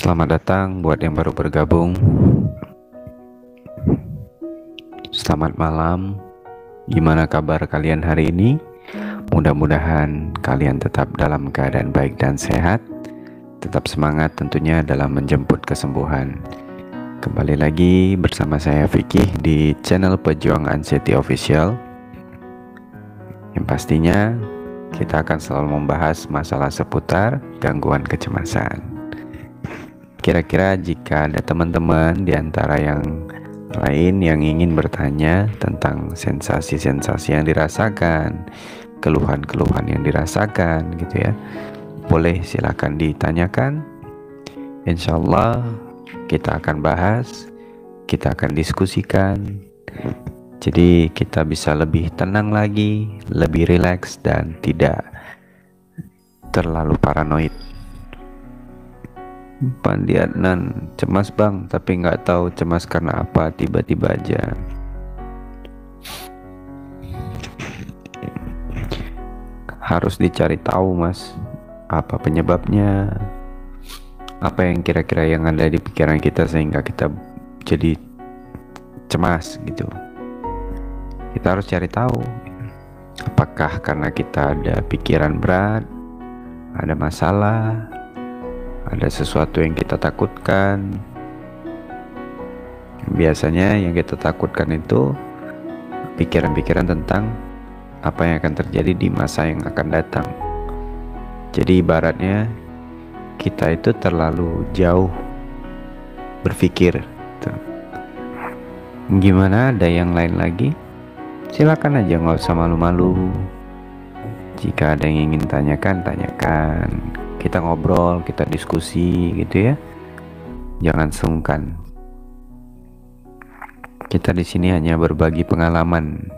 Selamat datang buat yang baru bergabung. Selamat malam. Gimana kabar kalian hari ini? Mudah-mudahan kalian tetap dalam keadaan baik dan sehat. Tetap semangat tentunya dalam menjemput kesembuhan. Kembali lagi bersama saya Vicky di channel Pejuang Anxiety Official. Yang pastinya kita akan selalu membahas masalah seputar gangguan kecemasan. Kira-kira jika ada teman-teman di antara yang lain yang ingin bertanya tentang sensasi-sensasi yang dirasakan, keluhan-keluhan yang dirasakan gitu ya, boleh silakan ditanyakan. Insya Allah kita akan bahas, kita akan diskusikan. Jadi kita bisa lebih tenang lagi, lebih rileks dan tidak terlalu paranoid. Pandi Adnan, cemas bang, tapi nggak tahu cemas karena apa, tiba-tiba aja. Harus dicari tahu mas, apa penyebabnya, apa yang kira-kira yang ada di pikiran kita sehingga kita jadi cemas gitu. Kita harus cari tahu, apakah karena kita ada pikiran berat, ada masalah, ada sesuatu yang kita takutkan. Biasanya yang kita takutkan itu pikiran-pikiran tentang apa yang akan terjadi di masa yang akan datang. Jadi ibaratnya kita itu terlalu jauh berpikir. Gimana, ada yang lain lagi? Silakan aja, nggak usah malu-malu. Jika ada yang ingin tanyakan, tanyakan. Kita ngobrol, kita diskusi gitu ya. Jangan sungkan. Kita di sini hanya berbagi pengalaman.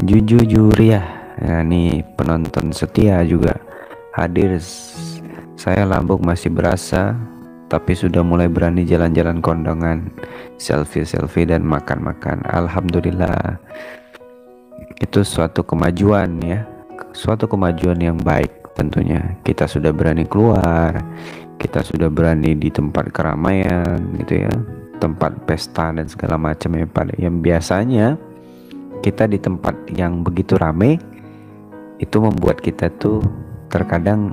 Jujur ya. Nah, ini penonton setia juga hadir. Saya lambung masih berasa, tapi sudah mulai berani jalan-jalan kondangan, selfie dan makan-makan. Alhamdulillah. Itu suatu kemajuan ya. Suatu kemajuan yang baik. Tentunya kita sudah berani keluar, kita sudah berani di tempat keramaian gitu ya, tempat pesta dan segala macam ya. Yang biasanya kita di tempat yang begitu ramai itu membuat kita tuh terkadang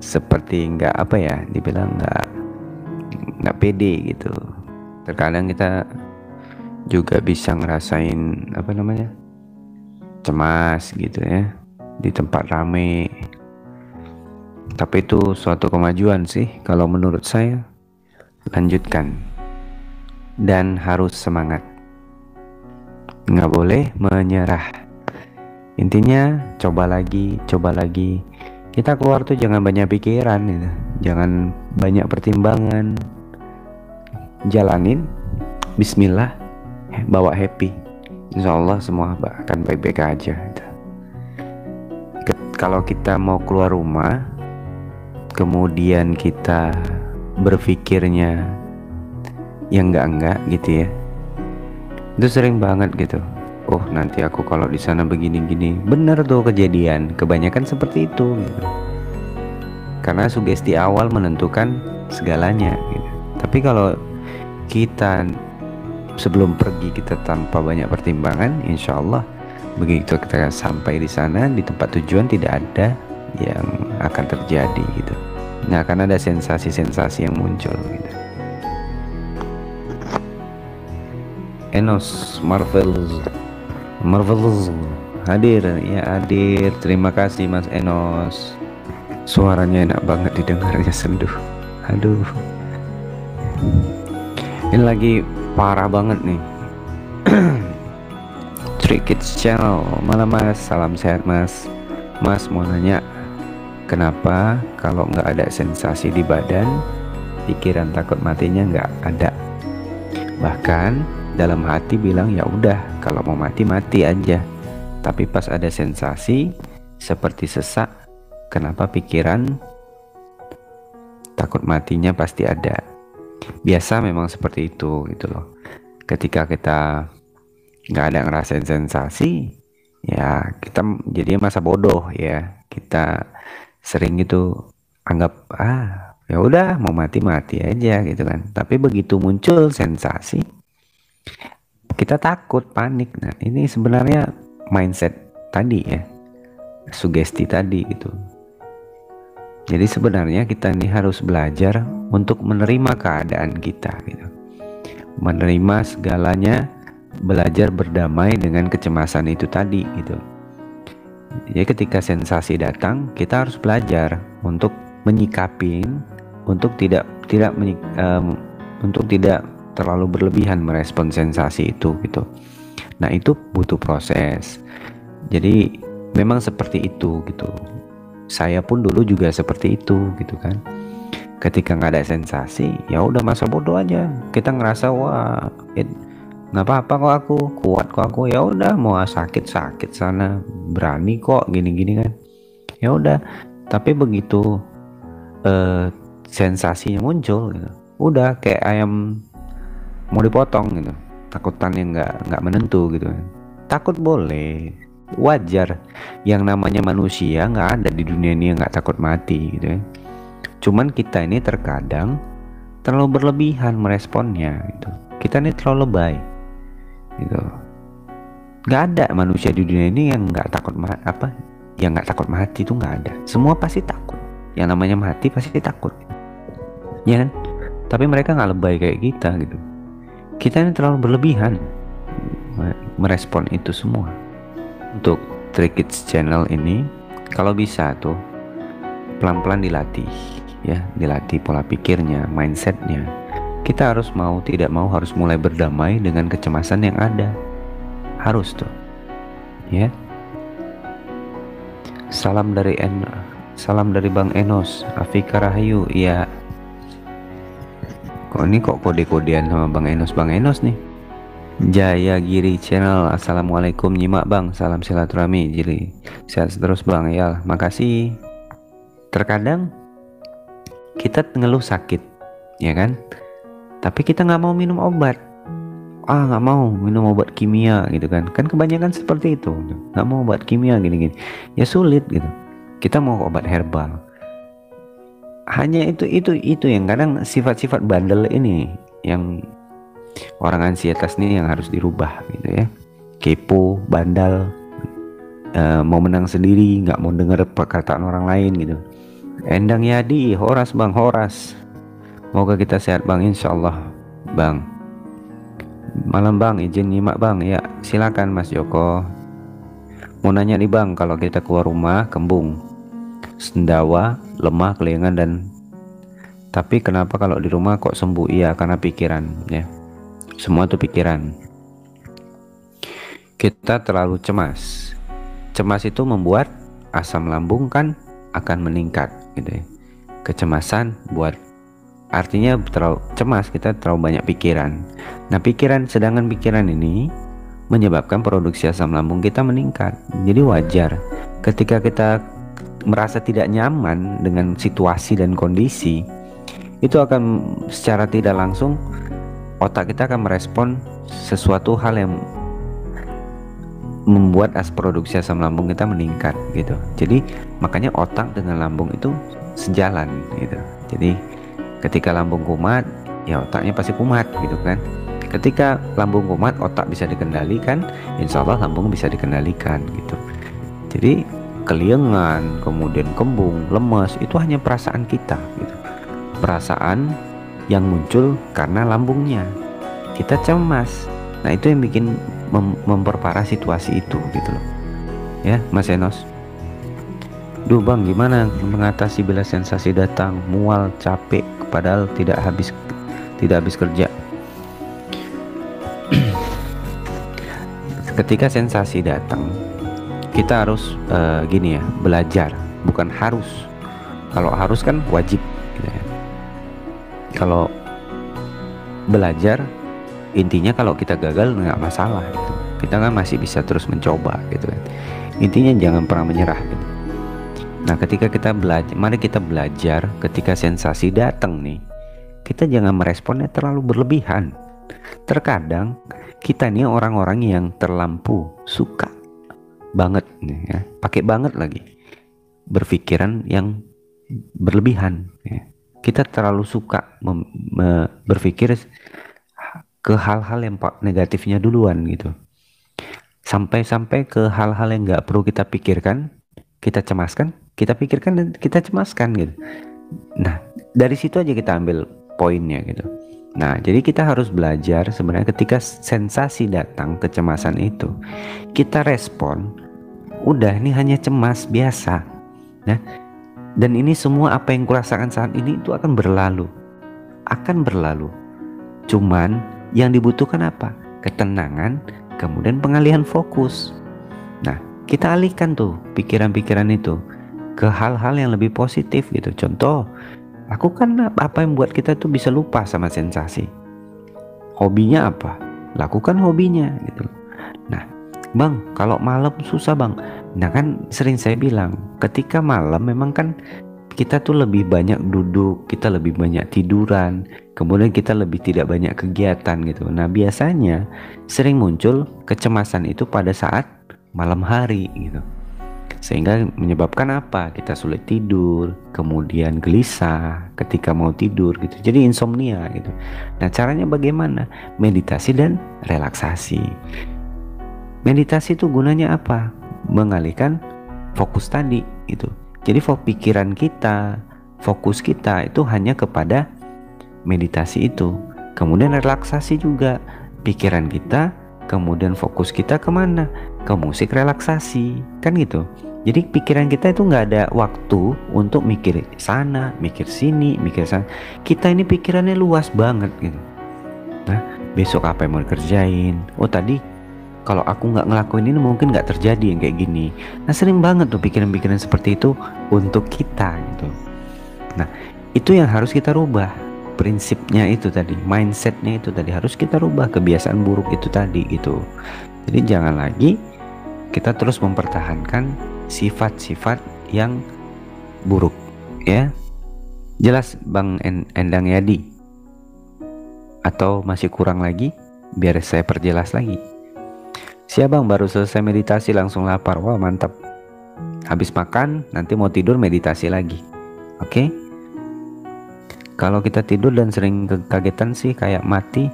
seperti nggak apa ya, dibilang nggak pede gitu. Terkadang kita juga bisa ngerasain apa namanya, cemas gitu ya di tempat ramai. Tapi itu suatu kemajuan sih kalau menurut saya. Lanjutkan dan harus semangat, nggak boleh menyerah. Intinya coba lagi. Kita keluar tuh jangan banyak pikiran gitu. Jangan banyak pertimbangan. Jalanin, bismillah, bawa happy. Insya Allah semua akan baik-baik aja gitu. Kalau kita mau keluar rumah kemudian kita berpikirnya yang enggak gitu ya, itu sering banget gitu. Oh nanti aku kalau di sana begini-gini. Bener tuh kejadian, kebanyakan seperti itu gitu. Karena sugesti awal menentukan segalanya gitu. Tapi kalau kita sebelum pergi kita tanpa banyak pertimbangan, insya Allah begitu kita sampai di sana, di tempat tujuan, tidak ada yang akan terjadi gitu. Nah, akan ada sensasi-sensasi yang muncul gitu. Enos Marvelous hadir ya, hadir. Terima kasih Mas Enos. Suaranya enak banget didengarnya, senduh. Aduh. Ini lagi parah banget nih. Three Kids Channel. Malam Mas, salam sehat Mas. Mas mau nanya, kenapa kalau nggak ada sensasi di badan, pikiran takut matinya nggak ada? Bahkan dalam hati bilang ya udah, kalau mau mati mati aja. Tapi pas ada sensasi seperti sesak, kenapa pikiran takut matinya pasti ada? Biasa memang seperti itu gitu loh. Ketika kita nggak ada ngerasain sensasi, ya kita jadinya masa bodoh ya. Kita sering gitu anggap Ya udah, mau mati aja gitu kan. Tapi begitu muncul sensasi, kita takut, panik. Nah, ini sebenarnya mindset tadi ya, sugesti tadi gitu. Jadi sebenarnya kita ini harus belajar untuk menerima keadaan kita gitu. Menerima segalanya, belajar berdamai dengan kecemasan itu tadi gitu. Jadi ketika sensasi datang, kita harus belajar untuk menyikapin, untuk untuk tidak terlalu berlebihan merespon sensasi itu gitu. Nah, itu butuh proses. Jadi memang seperti itu gitu. Saya pun dulu juga seperti itu gitu kan. Ketika nggak ada sensasi, ya udah masa bodoh aja. Kita ngerasa wah, nggak apa-apa kok, aku kuat kok, aku ya udah mau sakit sana, berani kok gini-gini kan. Ya udah. Tapi begitu sensasinya muncul gitu, udah kayak ayam mau dipotong gitu, takutannya nggak menentu gitu. Takut boleh, wajar. Yang namanya manusia nggak ada di dunia ini yang nggak takut mati gitu ya. Cuman kita ini terkadang terlalu berlebihan meresponnya gitu. Kita ini terlalu lebay gitu. Nggak ada manusia di dunia ini yang nggak takut yang nggak takut mati, itu nggak ada. Semua pasti takut. Yang namanya mati pasti takut, ya kan? Tapi mereka nggak lebay kayak kita gitu. Kita ini terlalu berlebihan merespon itu semua. Untuk Trick Kids Channel ini, kalau bisa tuh pelan-pelan dilatih ya, dilatih pola pikirnya, mindsetnya. Kita harus mau tidak mau harus mulai berdamai dengan kecemasan yang ada. Harus tuh ya. Salam dari Bang Enos, Afika Rahayu. Ya, kok kode-kodean sama Bang Enos nih. Jaya Giri Channel, assalamualaikum, nyimak Bang, salam silaturahmi. Jadi sehat terus Bang, ya makasih. Terkadang kita ngeluh sakit, ya kan? Tapi kita nggak mau minum obat. Nggak mau minum obat kimia gitu kan? Kan kebanyakan seperti itu, nggak mau obat kimia gini-gini. Ya sulit gitu. Kita mau obat herbal. Hanya itu yang kadang sifat-sifat bandel ini yang orang ansietas nih yang harus dirubah gitu ya. Kepo, bandal, mau menang sendiri, nggak mau dengar perkataan orang lain gitu. Endang Yadi, Horas Bang, Horas. Moga kita sehat Bang, insyaallah Bang. Malam Bang, izin nyimak Bang. Ya silakan Mas Joko. Mau nanya nih Bang, kalau kita keluar rumah kembung, sendawa, lemah, kelingan tapi kenapa kalau di rumah kok sembuh? Iya, karena pikiran ya. Semua itu pikiran. Kita terlalu cemas. Cemas itu membuat asam lambung kan akan meningkat gitu ya. Kecemasan artinya terlalu cemas, kita terlalu banyak pikiran. Nah, sedangkan pikiran ini menyebabkan produksi asam lambung kita meningkat. Jadi wajar ketika kita merasa tidak nyaman dengan situasi dan kondisi, itu akan secara tidak langsung otak kita akan merespon sesuatu hal yang membuat produksi asam lambung kita meningkat gitu. Jadi makanya otak dengan lambung itu sejalan gitu. Jadi ketika lambung kumat, ya otaknya pasti kumat gitu kan. Ketika lambung kumat, otak bisa dikendalikan, insya Allah lambung bisa dikendalikan gitu. Jadi keliengan, kemudian kembung, lemas, itu hanya perasaan kita gitu. Perasaan yang muncul karena lambungnya. Kita cemas. Nah, itu yang bikin memperparah situasi itu gitu loh. Ya, Mas Enos. Duh Bang, gimana mengatasi bila sensasi datang, mual, capek, padahal tidak habis kerja? Ketika sensasi datang, kita harus gini ya, belajar, bukan harus. Kalau harus kan wajib gitu ya. Kalau belajar, intinya kalau kita gagal nggak masalah gitu. Kita kan masih bisa terus mencoba gitu kan. Intinya jangan pernah menyerah gitu. Nah, ketika kita belajar, mari kita belajar ketika sensasi datang nih, kita jangan meresponnya terlalu berlebihan. Terkadang kita nih orang-orang yang terlampau suka banget nih ya, pakai banget lagi, berpikiran yang berlebihan ya. Kita terlalu suka berpikir ke hal-hal yang negatifnya duluan gitu. Sampai-sampai ke hal-hal yang nggak perlu kita pikirkan, kita cemaskan, kita pikirkan dan kita cemaskan gitu. Nah, dari situ aja kita ambil poinnya gitu. Nah, jadi kita harus belajar sebenarnya ketika sensasi datang, kecemasan itu, kita respon, udah ini hanya cemas biasa. Nah, dan ini semua apa yang kurasakan saat ini itu akan berlalu. Cuman yang dibutuhkan apa? Ketenangan, kemudian pengalihan fokus. Nah, kita alihkan tuh pikiran-pikiran itu ke hal-hal yang lebih positif gitu. Contoh, lakukan apa yang buat kita tuh bisa lupa sama sensasi. Hobinya apa? Lakukan hobinya gitu. Nah, Bang, kalau malam susah Bang. Nah kan sering saya bilang, ketika malam memang kan kita tuh lebih banyak duduk, kita lebih banyak tiduran, kemudian kita lebih tidak banyak kegiatan gitu. Nah biasanya sering muncul kecemasan itu pada saat malam hari gitu, sehingga menyebabkan apa? Kita sulit tidur, kemudian gelisah ketika mau tidur gitu, jadi insomnia gitu. Nah caranya bagaimana? Meditasi dan relaksasi. Meditasi itu gunanya apa? Mengalihkan fokus tadi itu. Jadi pikiran kita, fokus kita itu hanya kepada meditasi itu. Kemudian relaksasi juga, pikiran kita, kemudian fokus kita kemana? Ke musik relaksasi, kan gitu. Jadi pikiran kita itu nggak ada waktu untuk mikir sana, mikir sini, mikir sana. Kita ini pikirannya luas banget gitu. Nah, besok apa yang mau dikerjain? Oh tadi kalau aku nggak ngelakuin ini mungkin nggak terjadi yang kayak gini. Nah sering banget tuh pikiran-pikiran seperti itu untuk kita gitu. Nah itu yang harus kita rubah. Prinsipnya itu tadi, mindsetnya itu tadi harus kita rubah, kebiasaan buruk itu tadi gitu. Jadi jangan lagi kita terus mempertahankan sifat-sifat yang buruk ya. Jelas Bang Endang Yadi? Atau masih kurang lagi? Biar saya perjelas lagi. Siap Bang, baru selesai meditasi langsung lapar. Wah mantap. Habis makan nanti mau tidur meditasi lagi. Oke? Kalau kita tidur dan sering kekagetan sih kayak mati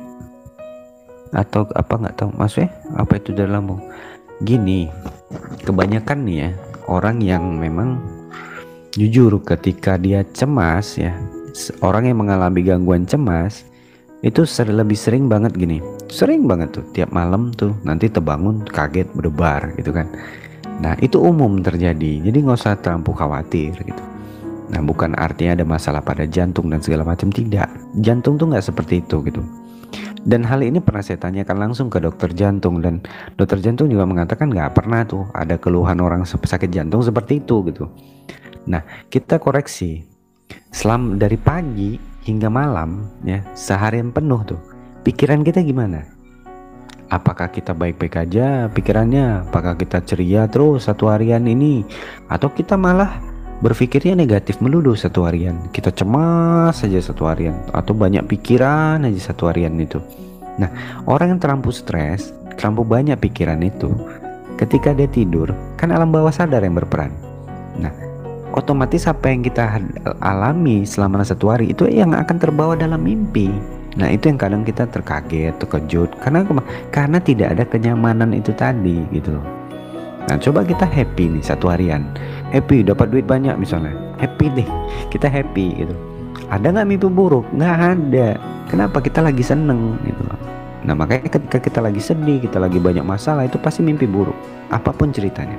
atau apa nggak tahu maksudnya apa itu dari lambung. Gini, kebanyakan nih ya orang yang memang jujur ketika dia cemas ya, orang yang mengalami gangguan cemas itu lebih sering banget gini, sering banget tuh tiap malam tuh nanti terbangun kaget berdebar gitu kan. Nah itu umum terjadi, jadi nggak usah terlalu khawatir gitu. Nah bukan artinya ada masalah pada jantung dan segala macam, tidak. Jantung tuh nggak seperti itu gitu. Dan hal ini pernah saya tanyakan langsung ke dokter jantung, dan dokter jantung juga mengatakan nggak pernah tuh ada keluhan orang sakit jantung seperti itu gitu. Nah kita koreksi, dari pagi hingga malam ya, seharian penuh tuh pikiran kita gimana? Apakah kita baik-baik aja pikirannya? Apakah kita ceria terus satu harian ini? Atau kita malah berpikirnya negatif melulu satu harian? Kita cemas saja satu harian, atau banyak pikiran aja satu harian itu. Nah orang yang terlampau stres, terlampau banyak pikiran itu, ketika dia tidur kan alam bawah sadar yang berperan. Nah otomatis apa yang kita alami selama satu hari itu yang akan terbawa dalam mimpi. Nah itu yang kadang kita terkaget, terkejut karena tidak ada kenyamanan itu tadi gitu loh. Nah coba kita happy nih satu harian, happy dapat duit banyak misalnya, happy deh, kita happy gitu. Ada nggak mimpi buruk? Nggak ada. Kenapa? Kita lagi seneng gitu loh. Nah makanya ketika kita lagi sedih, kita lagi banyak masalah, itu pasti mimpi buruk apapun ceritanya,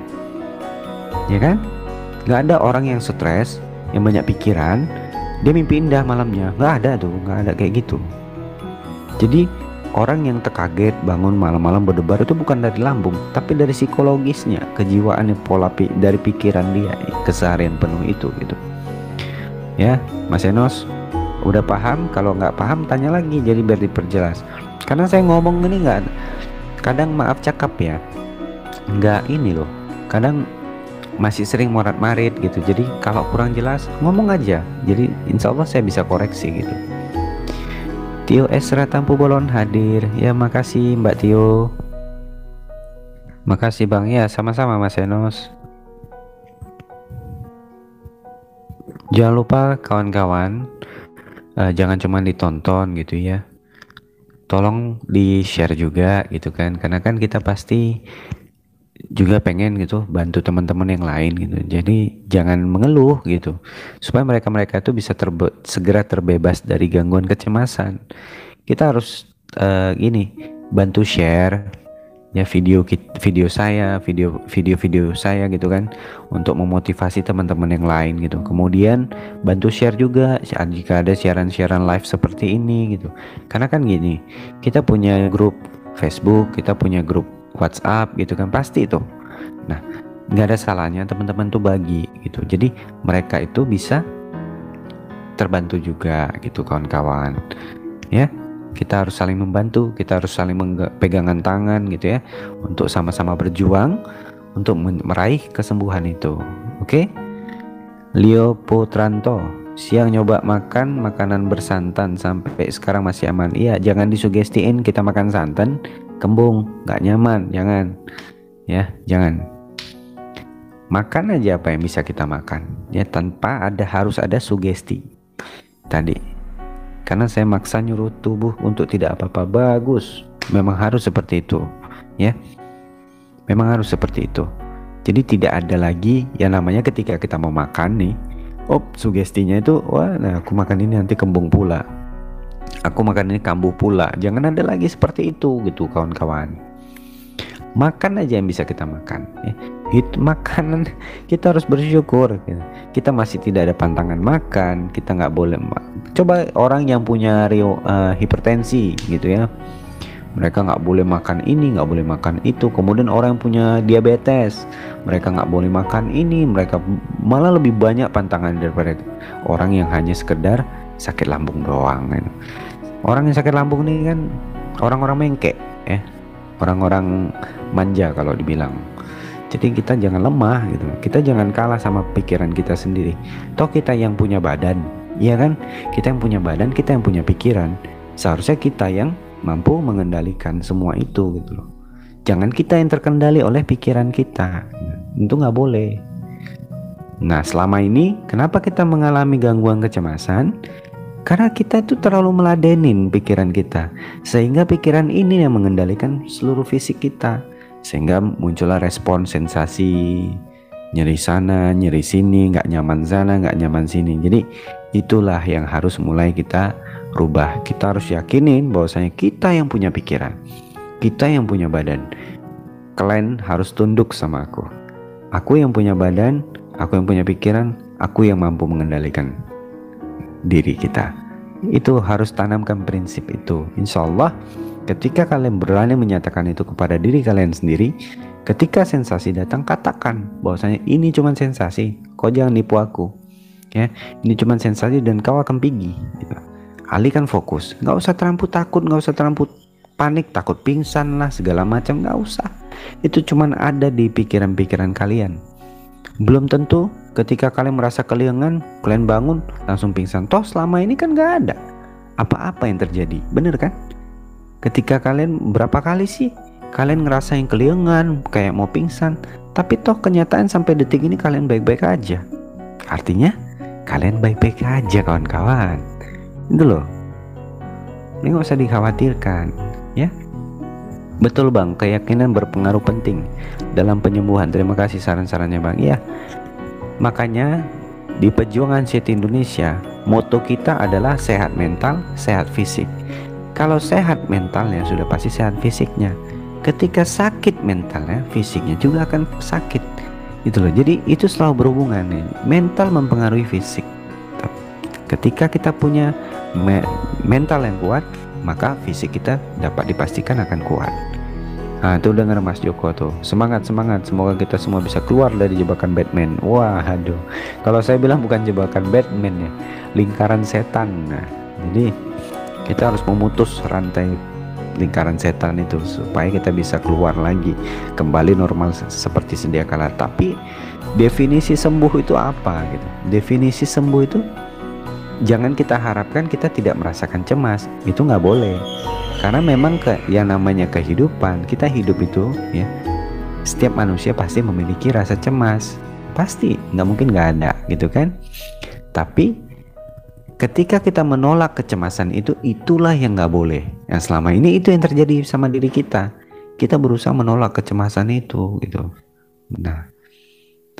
ya kan? Gak ada orang yang stres, yang banyak pikiran, dia mimpi indah malamnya. Gak ada tuh, gak ada kayak gitu. Jadi orang yang terkaget bangun malam-malam berdebar itu bukan dari lambung, tapi dari psikologisnya, kejiwaannya, pola dari pikiran dia, keseharian penuh itu gitu. Ya Mas Enos, udah paham? Kalau nggak paham tanya lagi, jadi biar diperjelas. Karena saya ngomong ini nggak, kadang maaf cakap ya, nggak ini loh, kadang masih sering morat-marit gitu. Jadi kalau kurang jelas ngomong aja, jadi insya Allah saya bisa koreksi gitu. Tio Esra Tampu Bolon hadir ya, makasih Mbak Tio, makasih Bang ya, sama-sama Mas Enos. Jangan lupa kawan-kawan jangan cuma ditonton gitu ya, tolong di share juga gitu kan, karena kan kita pasti juga pengen gitu bantu teman-teman yang lain gitu. Jadi jangan mengeluh gitu, supaya mereka itu bisa segera terbebas dari gangguan kecemasan. Kita harus gini, bantu share ya video saya, video saya gitu kan, untuk memotivasi teman-teman yang lain gitu. Kemudian bantu share juga jika ada siaran-siaran live seperti ini gitu. Karena kan gini, kita punya grup Facebook, kita punya grup WhatsApp gitu kan, pasti itu. Nah, nggak ada salahnya teman-teman tuh bagi gitu. Jadi mereka itu bisa terbantu juga gitu kawan-kawan. Ya, kita harus saling membantu, kita harus saling pegangan tangan gitu ya, untuk sama-sama berjuang untuk meraih kesembuhan itu. Oke? Leo Putranto, siang nyoba makan makanan bersantan sampai sekarang masih aman. Iya, jangan disugestiin kita makan santan kembung, nggak nyaman, jangan. Ya, jangan. Makan aja apa yang bisa kita makan ya, tanpa harus ada sugesti tadi. Karena saya maksa nyuruh tubuh untuk tidak apa-apa, bagus. Memang harus seperti itu, ya. Memang harus seperti itu. Jadi tidak ada lagi yang namanya ketika kita mau makan nih, sugestinya itu, wah, nah aku makan ini nanti kembung pula. Aku makan ini kambuh pula. Jangan ada lagi seperti itu gitu kawan-kawan. Makan aja yang bisa kita makan. Makanan kita harus bersyukur. Kita masih tidak ada pantangan makan. Kita nggak boleh. Coba orang yang punya hipertensi gitu ya, mereka nggak boleh makan ini, nggak boleh makan itu. Kemudian orang yang punya diabetes, mereka nggak boleh makan ini. Mereka malah lebih banyak pantangan daripada orang yang hanya sekedar sakit lambung doang. Orang yang sakit lambung ini kan orang-orang mengkek ya, orang-orang manja kalau dibilang. Jadi kita jangan lemah gitu, kita jangan kalah sama pikiran kita sendiri. Toh kita yang punya badan, iya kan? Kita yang punya badan, kita yang punya pikiran. Seharusnya kita yang mampu mengendalikan semua itu gitu loh. Jangan kita yang terkendali oleh pikiran kita, itu nggak boleh. Nah, selama ini kenapa kita mengalami gangguan kecemasan? Karena kita itu terlalu meladenin pikiran kita, sehingga pikiran ini yang mengendalikan seluruh fisik kita, sehingga muncullah respon sensasi nyeri sana, nyeri sini, nggak nyaman sana, nggak nyaman sini. Jadi itulah yang harus mulai kita rubah. Kita harus yakinin bahwasanya kita yang punya pikiran, kita yang punya badan. Kalian harus tunduk sama aku. Aku yang punya badan, aku yang punya pikiran, aku yang mampu mengendalikan diri kita. Itu harus tanamkan prinsip itu. Insya Allah ketika kalian berani menyatakan itu kepada diri kalian sendiri, ketika sensasi datang, katakan bahwasanya ini cuma sensasi, kau jangan nipu aku ya, ini cuma sensasi dan kau akan pergi gitu. Alihkan fokus, nggak usah terlalu takut, nggak usah terlalu panik, takut pingsan lah segala macam, nggak usah. Itu cuma ada di pikiran-pikiran kalian. Belum tentu ketika kalian merasa keliengan, kalian bangun langsung pingsan. Toh selama ini kan nggak ada apa-apa yang terjadi, bener kan? Ketika kalian berapa kali sih kalian ngerasain keliengan kayak mau pingsan, tapi toh kenyataan sampai detik ini kalian baik-baik aja. Artinya kalian baik-baik aja kawan-kawan. Itu loh, ini nggak usah dikhawatirkan ya. Betul bang, keyakinan berpengaruh penting dalam penyembuhan. Terima kasih saran-sarannya bang. Iya, makanya di Perjuangan Sehat Indonesia moto kita adalah sehat mental, sehat fisik. Kalau sehat mentalnya sudah pasti sehat fisiknya. Ketika sakit mentalnya, fisiknya juga akan sakit. Itu loh. Jadi itu selalu berhubungan nih. Mental mempengaruhi fisik. Ketika kita punya mental yang kuat, maka fisik kita dapat dipastikan akan kuat. Nah, tuh dengar Mas Joko tuh. Semangat. Semoga kita semua bisa keluar dari jebakan Batman. Wah, aduh. Kalau saya bilang bukan jebakan Batman ya, lingkaran setan. Nah, jadi kita harus memutus rantai lingkaran setan itu supaya kita bisa keluar lagi, kembali normal seperti sedia kala. Tapi definisi sembuh itu apa gitu? Definisi sembuh itu jangan kita harapkan kita tidak merasakan cemas. Itu nggak boleh. Karena memang yang namanya kehidupan, kita hidup itu ya, setiap manusia pasti memiliki rasa cemas, pasti, nggak mungkin nggak ada gitu kan. Tapi ketika kita menolak kecemasan itu, itulah yang nggak boleh. Yang selama ini itu yang terjadi sama diri kita. Kita berusaha menolak kecemasan itu gitu. Nah,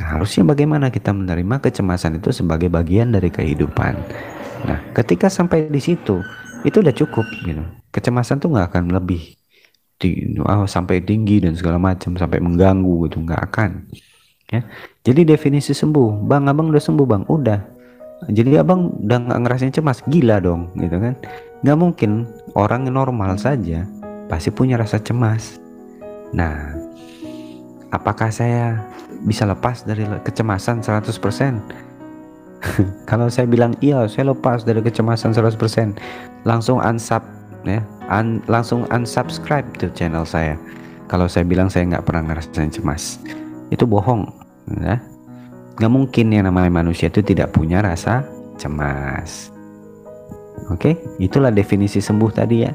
harusnya bagaimana kita menerima kecemasan itu sebagai bagian dari kehidupan. Nah, ketika sampai di situ, itu udah cukup gitu. Kecemasan tuh nggak akan lebih sampai tinggi dan segala macam, sampai mengganggu gitu, nggak akan. Ya, jadi definisi sembuh, bang, abang udah sembuh bang, udah. Jadi abang udah nggak ngerasain cemas, gila dong, gitu kan? Nggak mungkin orang normal saja pasti punya rasa cemas. Nah, apakah saya bisa lepas dari kecemasan 100%? Kalau saya bilang iya, saya lepas dari kecemasan 100%, langsung unsub ya, langsung unsubscribe tuh channel saya. Kalau saya bilang saya nggak pernah ngerasain cemas, itu bohong ya. Nggak mungkin yang namanya manusia itu tidak punya rasa cemas. Oke, itulah definisi sembuh tadi ya.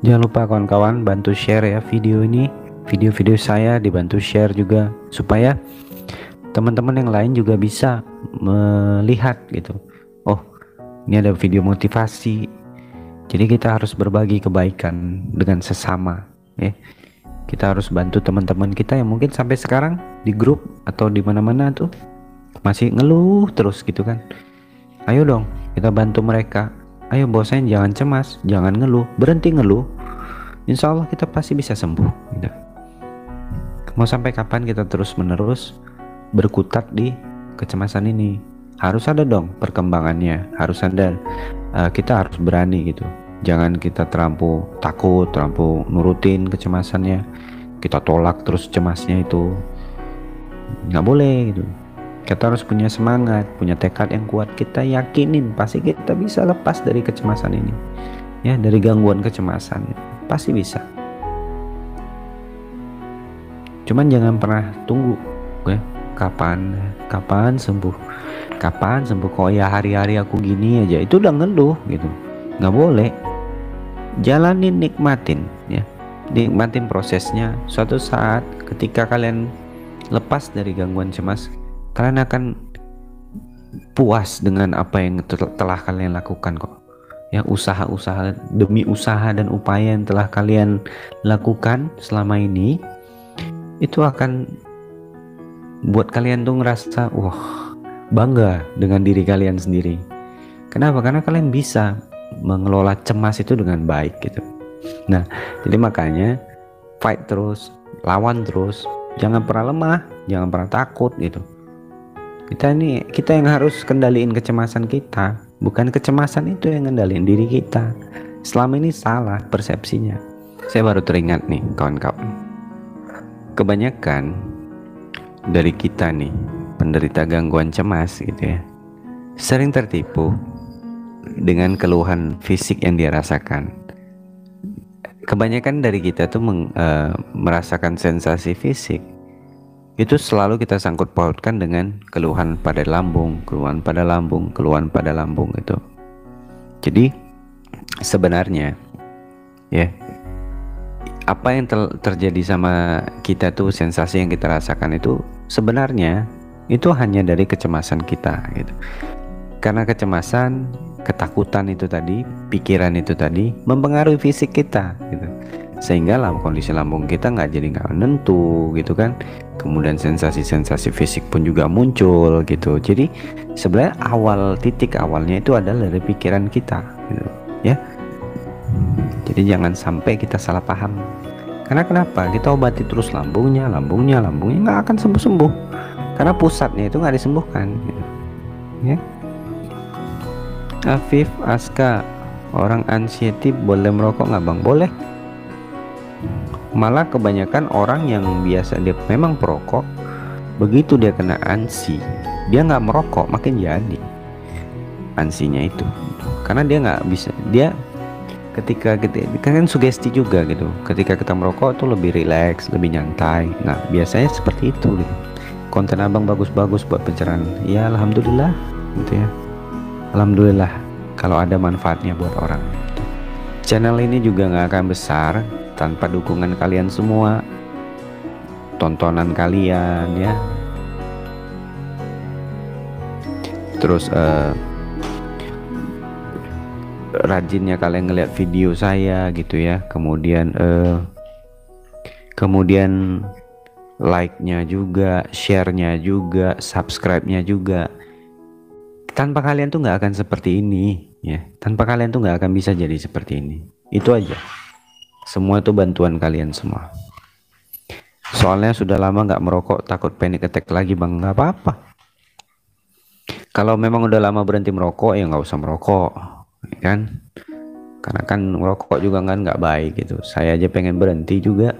Jangan lupa kawan-kawan bantu share ya video ini, video-video saya dibantu share juga, supaya teman-teman yang lain juga bisa melihat gitu. Oh, ini ada video motivasi. Jadi kita harus berbagi kebaikan dengan sesama ya. Kita harus bantu teman-teman kita yang mungkin sampai sekarang di grup atau di mana-mana tuh masih ngeluh terus gitu kan. Ayo dong kita bantu mereka. Ayo bosan, jangan cemas, jangan ngeluh, berhenti ngeluh. Insya Allah kita pasti bisa sembuh gitu. Mau sampai kapan kita terus menerus berkutat di kecemasan ini? Harus ada dong perkembangannya, harus ada. Kita harus berani gitu. Jangan kita terlampau takut, terlampau nurutin kecemasannya, kita tolak terus cemasnya, itu nggak boleh gitu. Kita harus punya semangat, punya tekad yang kuat. Kita yakinin pasti kita bisa lepas dari kecemasan ini ya, dari gangguan kecemasan pasti bisa. Cuman jangan pernah tunggu ya, kapan sembuh, kok ya hari-hari aku gini aja, itu udah ngeluh gitu. Nggak boleh. Jalanin, nikmatin ya, nikmatin prosesnya. Suatu saat ketika kalian lepas dari gangguan cemas, kalian akan puas dengan apa yang telah kalian lakukan kok ya. Usaha demi usaha dan upaya yang telah kalian lakukan selama ini, itu akan buat kalian tuh ngerasa wah, bangga dengan diri kalian sendiri. Kenapa? Karena kalian bisa mengelola cemas itu dengan baik gitu. Nah, jadi makanya fight terus, lawan terus, jangan pernah lemah, jangan pernah takut gitu. Kita yang harus kendaliin kecemasan kita, bukan kecemasan itu yang kendaliin diri kita. Selama ini salah persepsinya. Saya baru teringat nih kawan-kawan, kebanyakan dari kita nih penderita gangguan cemas gitu ya, sering tertipu dengan keluhan fisik yang dia rasakan. Kebanyakan dari kita tuh merasakan sensasi fisik itu selalu kita sangkut pautkan dengan keluhan pada lambung, keluhan pada lambung itu. Jadi sebenarnya ya, apa yang terjadi sama kita tuh, sensasi yang kita rasakan itu sebenarnya itu hanya dari kecemasan kita gitu. Karena kecemasan, ketakutan itu tadi, pikiran itu tadi mempengaruhi fisik kita gitu. Sehingga kondisi lambung kita nggak menentu gitu kan. Kemudian sensasi-sensasi fisik pun juga muncul gitu. Jadi sebenarnya titik awalnya itu adalah dari pikiran kita gitu ya. Jadi jangan sampai kita salah paham. Karena kenapa? Kita obati terus lambungnya nggak akan sembuh-sembuh. Karena pusatnya itu nggak disembuhkan gitu. Ya. Afif Aska, orang anxiety boleh merokok nggak bang? Boleh. Malah kebanyakan orang yang biasa dia memang perokok, begitu dia kena ansi, dia nggak merokok, makin jadi ansinya itu. Karena dia nggak bisa, dia ketika kan sugesti juga gitu. Ketika kita merokok tuh lebih rileks, lebih nyantai. Nah biasanya seperti itu gitu. Konten abang bagus-bagus buat pencerahan. Ya alhamdulillah gitu ya. Alhamdulillah kalau ada manfaatnya buat orang. Channel ini juga nggak akan besar tanpa dukungan kalian semua, tontonan kalian ya. Terus rajinnya kalian ngeliat video saya gitu ya, kemudian like-nya juga, share-nya juga, subscribe-nya juga. Tanpa kalian tuh nggak akan seperti ini ya. Tanpa kalian tuh nggak akan bisa jadi seperti ini. Itu aja. Semua itu bantuan kalian semua. Soalnya sudah lama nggak merokok, takut panic attack lagi bang. Nggak apa-apa. Kalau memang udah lama berhenti merokok ya nggak usah merokok, kan? Karena kan merokok juga kan nggak baik gitu. Saya aja pengen berhenti juga.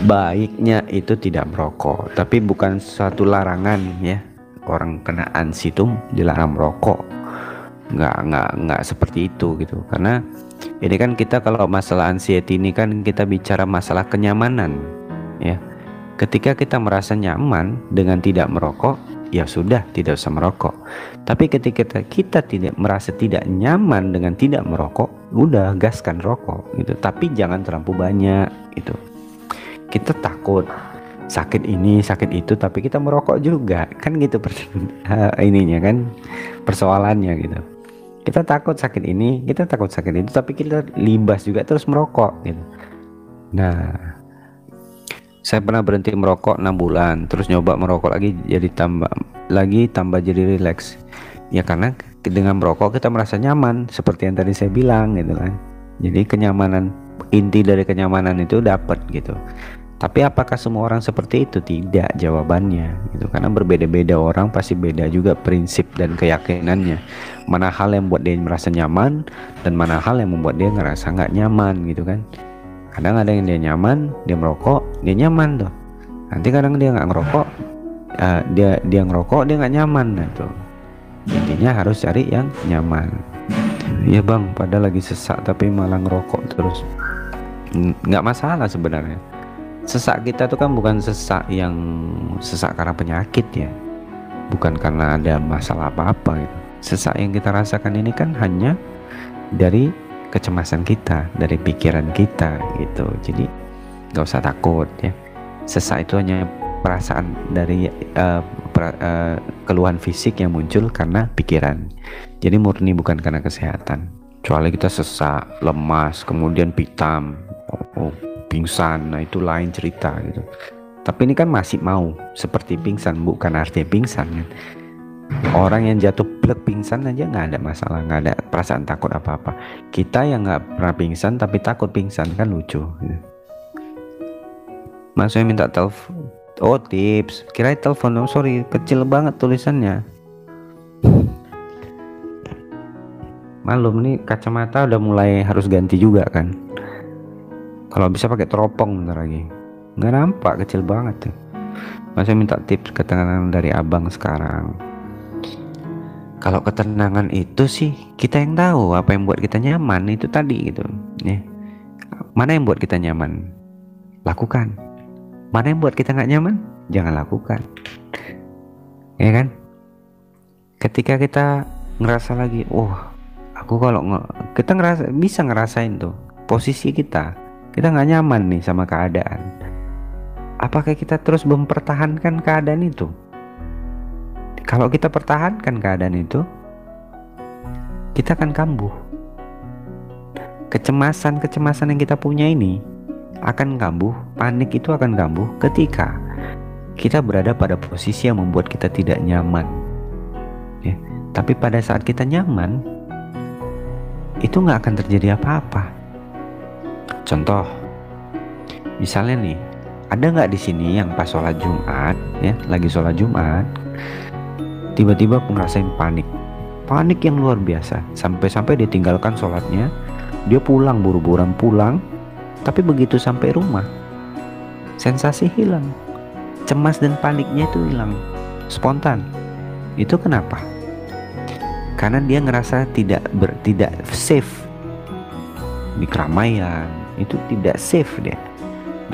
Baiknya itu tidak merokok, tapi bukan suatu larangan ya. Orang kena ansi itu dilarang merokok, nggak seperti itu gitu. Karena ini kan kita kalau masalah anxiety ini kan kita bicara masalah kenyamanan ya. Ketika kita merasa nyaman dengan tidak merokok, ya sudah tidak usah merokok. Tapi ketika kita tidak merasa tidak nyaman dengan tidak merokok, udah gaskan rokok gitu. Tapi jangan terlalu banyak gitu. Kita takut sakit ini sakit itu tapi kita merokok juga kan gitu ininya kan persoalannya gitu. Kita takut sakit ini, kita takut sakit itu, tapi kita libas juga terus merokok gitu. Nah, saya pernah berhenti merokok 6 bulan, terus nyoba merokok lagi jadi tambah jadi rileks. Ya karena dengan merokok kita merasa nyaman seperti yang tadi saya bilang gitu kan. Jadi kenyamanan, inti dari kenyamanan itu dapat gitu. Tapi apakah semua orang seperti itu? Tidak jawabannya gitu. Karena berbeda-beda orang pasti beda juga prinsip dan keyakinannya. Mana hal yang membuat dia merasa nyaman dan mana hal yang membuat dia ngerasa nggak nyaman gitu kan. Kadang ada yang dia nyaman, dia merokok, dia nyaman tuh. Nanti kadang dia nggak ngerokok, dia ngerokok, dia nggak nyaman. Nah tuh intinya harus cari yang nyaman. Iya bang, padahal lagi sesak tapi malah ngerokok terus. Nggak masalah sebenarnya. Sesak kita tuh kan bukan sesak yang sesak karena penyakit ya, bukan karena ada masalah apa-apa gitu. Sesak yang kita rasakan ini kan hanya dari kecemasan kita, dari pikiran kita gitu. Jadi nggak usah takut ya. Sesak itu hanya perasaan dari keluhan fisik yang muncul karena pikiran. Jadi murni bukan karena kesehatan. Kecuali kita sesak, lemas, kemudian pitam, pingsan, nah itu lain cerita gitu. Tapi ini kan masih mau seperti pingsan, bukan artinya pingsan kan. Orang yang jatuh plek pingsan aja nggak ada masalah, nggak ada perasaan takut apa-apa. Kita yang nggak pernah pingsan tapi takut pingsan kan lucu gitu. Mas saya minta telepon. Oh tips, kirain telepon. Oh sorry, kecil banget tulisannya. Malum nih kacamata udah mulai harus ganti juga kan. Kalau bisa pakai teropong bentar lagi. Nggak nampak, kecil banget tuh. Masih minta tips ketenangan dari abang sekarang. Kalau ketenangan itu sih kita yang tahu apa yang buat kita nyaman itu tadi gitu. Ya. Mana yang buat kita nyaman? Lakukan. Mana yang buat kita nggak nyaman? Jangan lakukan. Ya kan? Ketika kita ngerasa lagi, aku kalau kita bisa ngerasain tuh posisi kita nggak nyaman nih sama keadaan. Apakah kita terus mempertahankan keadaan itu? Kalau kita pertahankan keadaan itu, kita akan kambuh. Kecemasan yang kita punya ini akan kambuh, panik itu akan kambuh ketika kita berada pada posisi yang membuat kita tidak nyaman ya. Tapi pada saat kita nyaman, itu nggak akan terjadi apa-apa. Contoh, misalnya nih, ada nggak di sini yang pas sholat Jumat, ya, lagi sholat Jumat, tiba-tiba ngerasain panik yang luar biasa, sampai-sampai dia tinggalkan sholatnya, dia pulang buru-buruan pulang, tapi begitu sampai rumah, sensasi hilang, cemas dan paniknya itu hilang, spontan. Itu kenapa? Karena dia ngerasa tidak safe di keramaian. Itu tidak safe dia.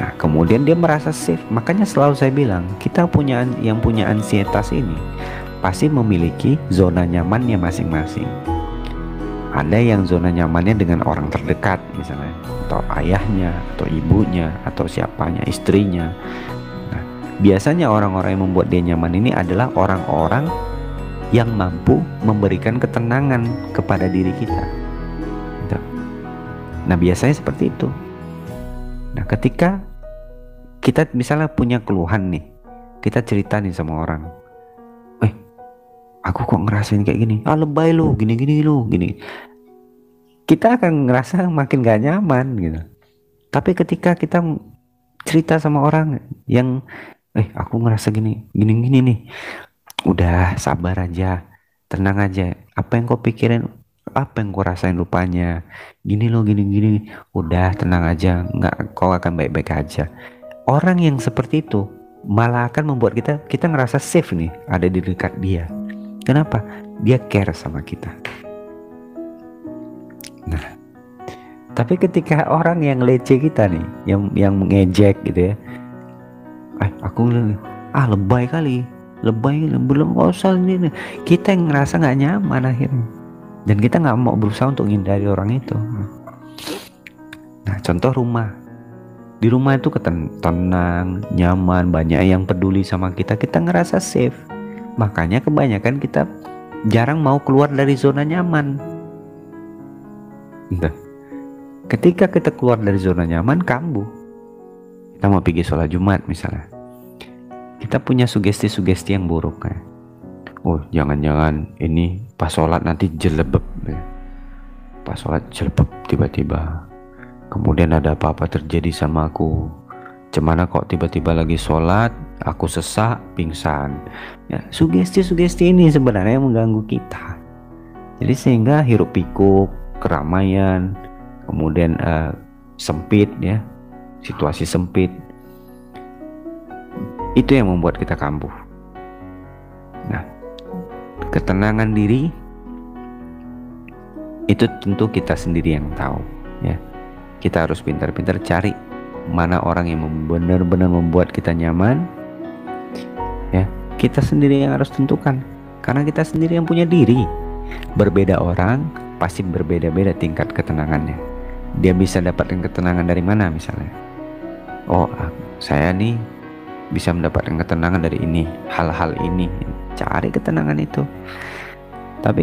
Nah kemudian dia merasa safe. Makanya selalu saya bilang, kita yang punya ansietas ini pasti memiliki zona nyamannya masing-masing. Ada yang zona nyamannya dengan orang terdekat misalnya, atau ayahnya, atau ibunya, atau siapanya, istrinya. Nah biasanya orang-orang yang membuat dia nyaman ini adalah orang-orang yang mampu memberikan ketenangan kepada diri kita gitu. Nah biasanya seperti itu. Nah ketika kita misalnya punya keluhan nih, kita cerita nih sama orang, aku kok ngerasain kayak gini, lebay lu, gini lu, gini. Kita akan ngerasa makin gak nyaman gitu. Tapi ketika kita cerita sama orang yang, aku ngerasa gini nih, udah sabar aja, tenang aja, apa yang kau pikirin, apa yang kau rasain rupanya, gini lo, gini, udah tenang aja, nggak, kau akan baik-baik aja. Orang yang seperti itu malah akan membuat kita ngerasa safe nih, ada di dekat dia. Kenapa? Dia care sama kita. Nah, tapi ketika orang yang leceh kita nih, yang mengejek gitu ya, aku lebay kali, belum, gak usah ini, kita yang ngerasa nggak nyaman akhirnya, dan kita nggak mau berusaha untuk menghindari orang itu. Nah, contoh rumah. Di rumah itu tenang, nyaman, banyak yang peduli sama kita ngerasa safe. Makanya kebanyakan kita jarang mau keluar dari zona nyaman. Nah, ketika kita keluar dari zona nyaman, kambuh. Kita mau pergi sholat Jumat misalnya, kita punya sugesti-sugesti yang buruk ya. Jangan-jangan ini pas sholat nanti jelebeb ya. Pas sholat jelebeb tiba-tiba, kemudian ada apa-apa terjadi sama aku. Cemana kok tiba-tiba lagi sholat aku sesak, pingsan ya. Sugesti-sugesti ini sebenarnya mengganggu kita. Jadi sehingga hiruk pikuk, keramaian, kemudian sempit ya, situasi sempit, itu yang membuat kita kambuh. Nah, ketenangan diri itu tentu kita sendiri yang tahu ya. Kita harus pintar-pintar cari mana orang yang benar-benar membuat kita nyaman ya. Kita sendiri yang harus tentukan, karena kita sendiri yang punya diri. Berbeda orang pasti berbeda-beda tingkat ketenangannya. Dia bisa dapatkan ketenangan dari mana misalnya, saya nih bisa mendapatkan ketenangan dari ini, hal-hal ini. Cari ketenangan itu. Tapi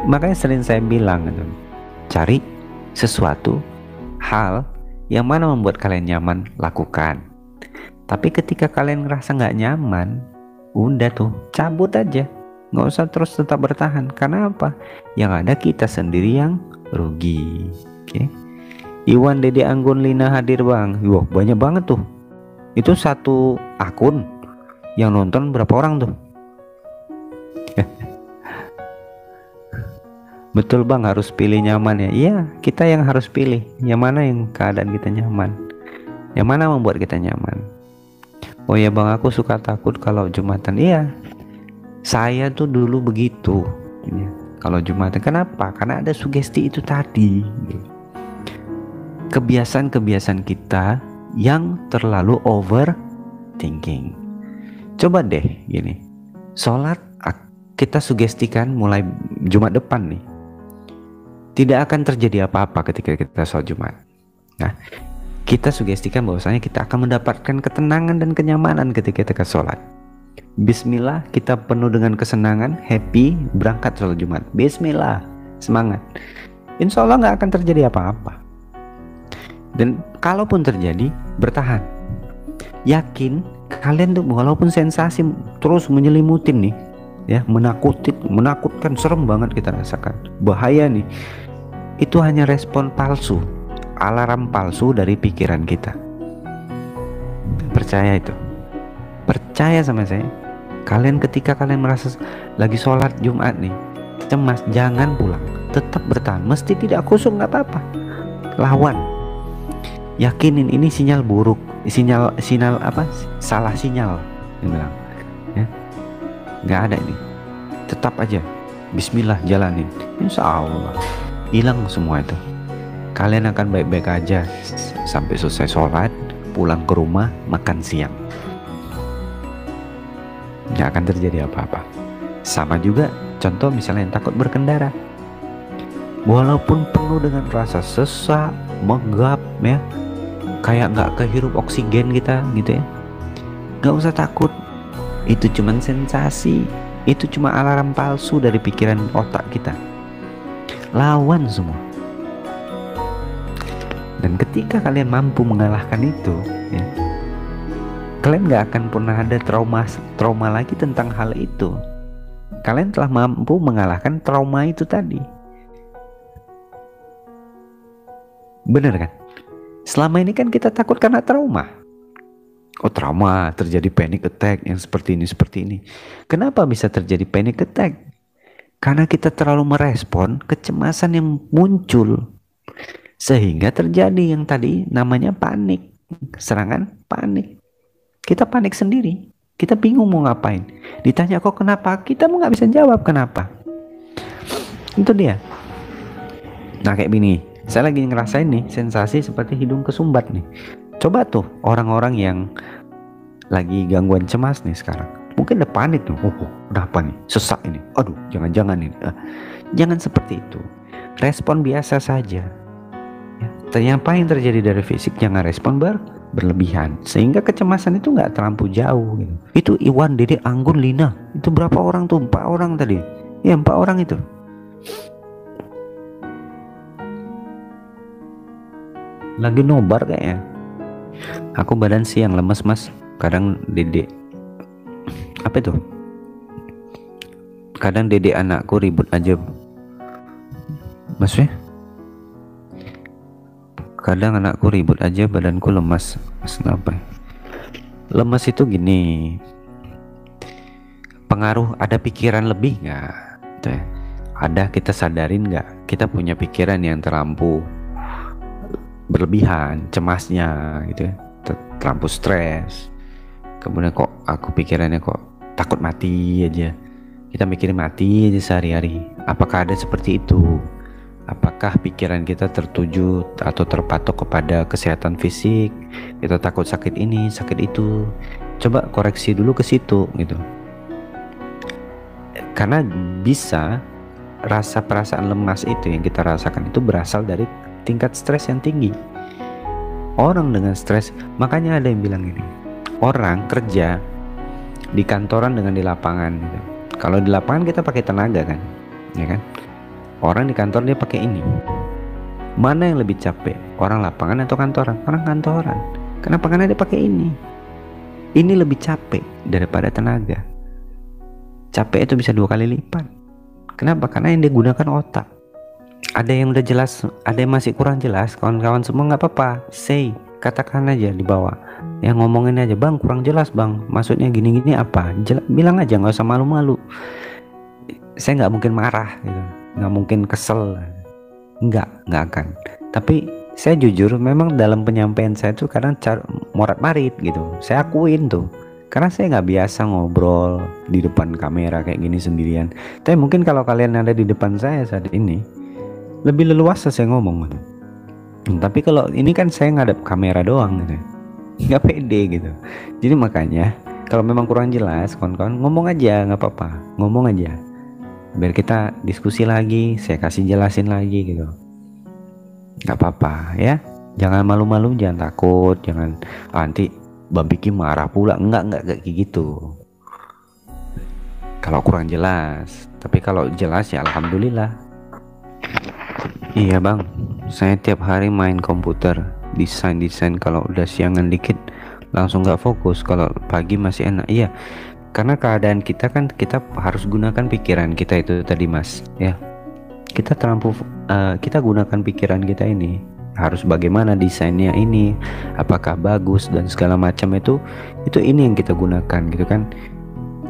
makanya sering saya bilang gitu, cari sesuatu hal yang mana membuat kalian nyaman, lakukan. Tapi ketika kalian ngerasa nggak nyaman, udah tuh cabut aja, nggak usah terus tetap bertahan. Karena apa? Yang ada kita sendiri yang rugi. Oke. Iwan Dede Anggun Lina hadir bang. Wah, banyak banget tuh. Itu satu akun yang nonton berapa orang tuh? Betul bang, harus pilih nyaman ya. Iya, kita yang harus pilih yang mana yang keadaan kita nyaman, yang mana membuat kita nyaman. Oh ya bang, aku suka takut kalau Jumatan. Iya, saya tuh dulu begitu ya, kalau Jumatan. Kenapa? Karena ada sugesti itu tadi, kebiasaan-kebiasaan kita yang terlalu overthinking. Coba deh gini, sholat kita sugestikan mulai Jumat depan nih, tidak akan terjadi apa-apa ketika kita sholat Jumat. Nah, kita sugestikan bahwasanya kita akan mendapatkan ketenangan dan kenyamanan ketika kita sholat. Bismillah, kita penuh dengan kesenangan, happy, berangkat sholat Jumat. Bismillah, semangat. Insya Allah nggak akan terjadi apa-apa. Dan kalaupun terjadi, bertahan. Yakin kalian tuh walaupun sensasi terus menyelimutin nih, ya, menakutkan, serem banget kita rasakan, bahaya nih, itu hanya respon palsu, alarm palsu dari pikiran kita. Percaya itu, percaya sama saya. Kalian ketika kalian merasa lagi sholat Jumat nih cemas, jangan pulang, tetap bertahan. Mesti tidak khusyuk nggak apa-apa, lawan, yakinin ini sinyal buruk, sinyal apa, salah sinyal, dia bilang ya. Nggak ada ini, tetap aja Bismillah, jalanin, insya Allah hilang semua itu. Kalian akan baik-baik aja sampai selesai sholat, pulang ke rumah, makan siang, nggak akan terjadi apa-apa. Sama juga contoh misalnya yang takut berkendara, walaupun penuh dengan rasa sesak, menggap ya, kayak nggak kehirup oksigen kita gitu ya, nggak usah takut. Itu cuman sensasi, Itu cuma alarm palsu dari pikiran otak kita. Lawan semua. Dan ketika kalian mampu mengalahkan itu, ya, kalian gak akan pernah ada trauma lagi tentang hal itu. Kalian telah mampu mengalahkan trauma itu tadi. Bener kan? Selama ini kan kita takut karena trauma. Oh, trauma, terjadi panic attack yang seperti ini. Kenapa bisa terjadi panic attack? Karena kita terlalu merespon kecemasan yang muncul, sehingga terjadi yang tadi namanya panik, serangan panik. Kita panik sendiri, kita bingung mau ngapain. Ditanya kok kenapa, kita mau nggak bisa jawab kenapa. Itu dia. Nah kayak gini, saya lagi ngerasain nih sensasi seperti hidung kesumbat nih. Coba tuh orang-orang yang lagi gangguan cemas nih sekarang, mungkin udah panik tuh. Udah apa nih, sesak ini, aduh jangan-jangan ini. Jangan seperti itu, respon biasa saja ya. Apa yang terjadi dari fisik, jangan respon berlebihan, sehingga kecemasan itu nggak terlampau jauh gitu. Itu Iwan, Dede, Anggun, Lina, itu berapa orang tuh? 4 orang tadi ya, 4 orang itu. Lagi nobar kayaknya. Aku badan siang lemes mas. Kadang Dede apa itu? Kadang Dede anakku ribut aja. Maksudnya? Kadang anakku ribut aja, badanku lemas. Mas kenapa? Lemas itu gini, pengaruh ada pikiran lebih nggak? Ada, kita sadarin nggak? Kita punya pikiran yang terlampau berlebihan, cemasnya gitu ya, terlampau stres. Kemudian kok aku pikirannya kok takut mati aja. Kita mikirin mati aja sehari-hari. Apakah ada seperti itu? Apakah pikiran kita tertuju atau terpatok kepada kesehatan fisik? Kita takut sakit ini, sakit itu. Coba koreksi dulu ke situ gitu. Karena bisa rasa perasaan lemas itu yang kita rasakan itu berasal dari tingkat stres yang tinggi. Orang dengan stres, makanya ada yang bilang gini, orang kerja di kantoran dengan di lapangan gitu. Kalau di lapangan kita pakai tenaga kan, ya kan? Orang di kantor dia pakai ini. Mana yang lebih capek? Orang lapangan atau kantoran? Orang kantoran. Kenapa? Karena dia pakai ini. Ini lebih capek daripada tenaga. Capek itu bisa 2 kali lipat. Kenapa? Karena yang digunakan otak. Ada yang udah jelas, ada yang masih kurang jelas. Kawan-kawan semua nggak apa-apa. Say, katakan aja di bawah. Yang ngomongin aja, bang kurang jelas bang. Maksudnya gini-gini apa? Bilang aja, nggak usah malu-malu. Saya nggak mungkin marah gitu. Nggak mungkin kesel, nggak akan. Tapi saya jujur, memang dalam penyampaian saya tuh kadang morat-marit gitu. Saya akuin tuh, karena saya nggak biasa ngobrol di depan kamera kayak gini sendirian. Tapi mungkin kalau kalian ada di depan saya saat ini, lebih leluasa saya ngomong gitu. Tapi kalau ini kan saya ngadep kamera doang gitu, nggak pede gitu. Jadi makanya kalau memang kurang jelas, kawan-kawan ngomong aja, nggak apa-apa, ngomong aja. Biar kita diskusi lagi, saya kasih jelasin lagi gitu. Gak apa-apa ya. Jangan malu-malu, jangan takut, jangan nanti Bang Piki marah pula. Enggak kayak gitu. Kalau kurang jelas. Tapi kalau jelas ya alhamdulillah. Iya bang, saya tiap hari main komputer, desain. Kalau udah siangan dikit langsung gak fokus. Kalau pagi masih enak. Iya, karena keadaan kita kan, kita harus gunakan pikiran kita itu tadi mas ya. Kita terlampau kita gunakan pikiran kita ini, harus bagaimana desainnya ini, apakah bagus dan segala macam itu ini yang kita gunakan gitu kan.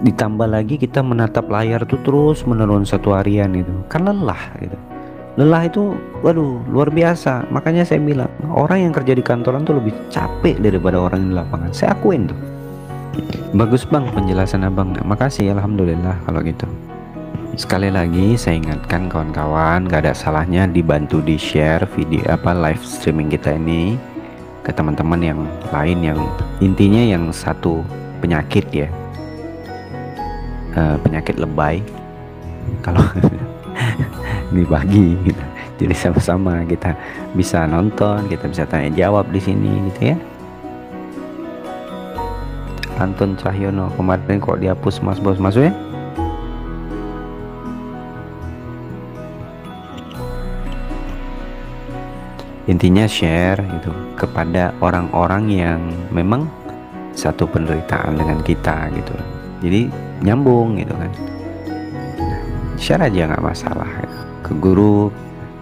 Ditambah lagi kita menatap layar tuh terus menerus satu harian itu kan lelah gitu. Lelah itu waduh luar biasa. Makanya saya bilang orang yang kerja di kantoran tuh lebih capek daripada orang di lapangan. Saya akuin tuh. Bagus bang penjelasan abang. Makasih, alhamdulillah kalau gitu. Sekali lagi saya ingatkan kawan-kawan, gak ada salahnya dibantu di share video live streaming kita ini ke teman-teman yang lain yang intinya yang satu penyakit ya, penyakit lebay. Kalau dibagi gitu, jadi sama-sama kita bisa nonton, kita bisa tanya jawab di sini gitu ya. Anton Cahyono, kemarin kok dihapus mas bos, maksudnya Intinya share itu kepada orang-orang yang memang satu penderitaan dengan kita gitu. Jadi nyambung gitu kan. Share aja nggak masalah gitu. Ke grup,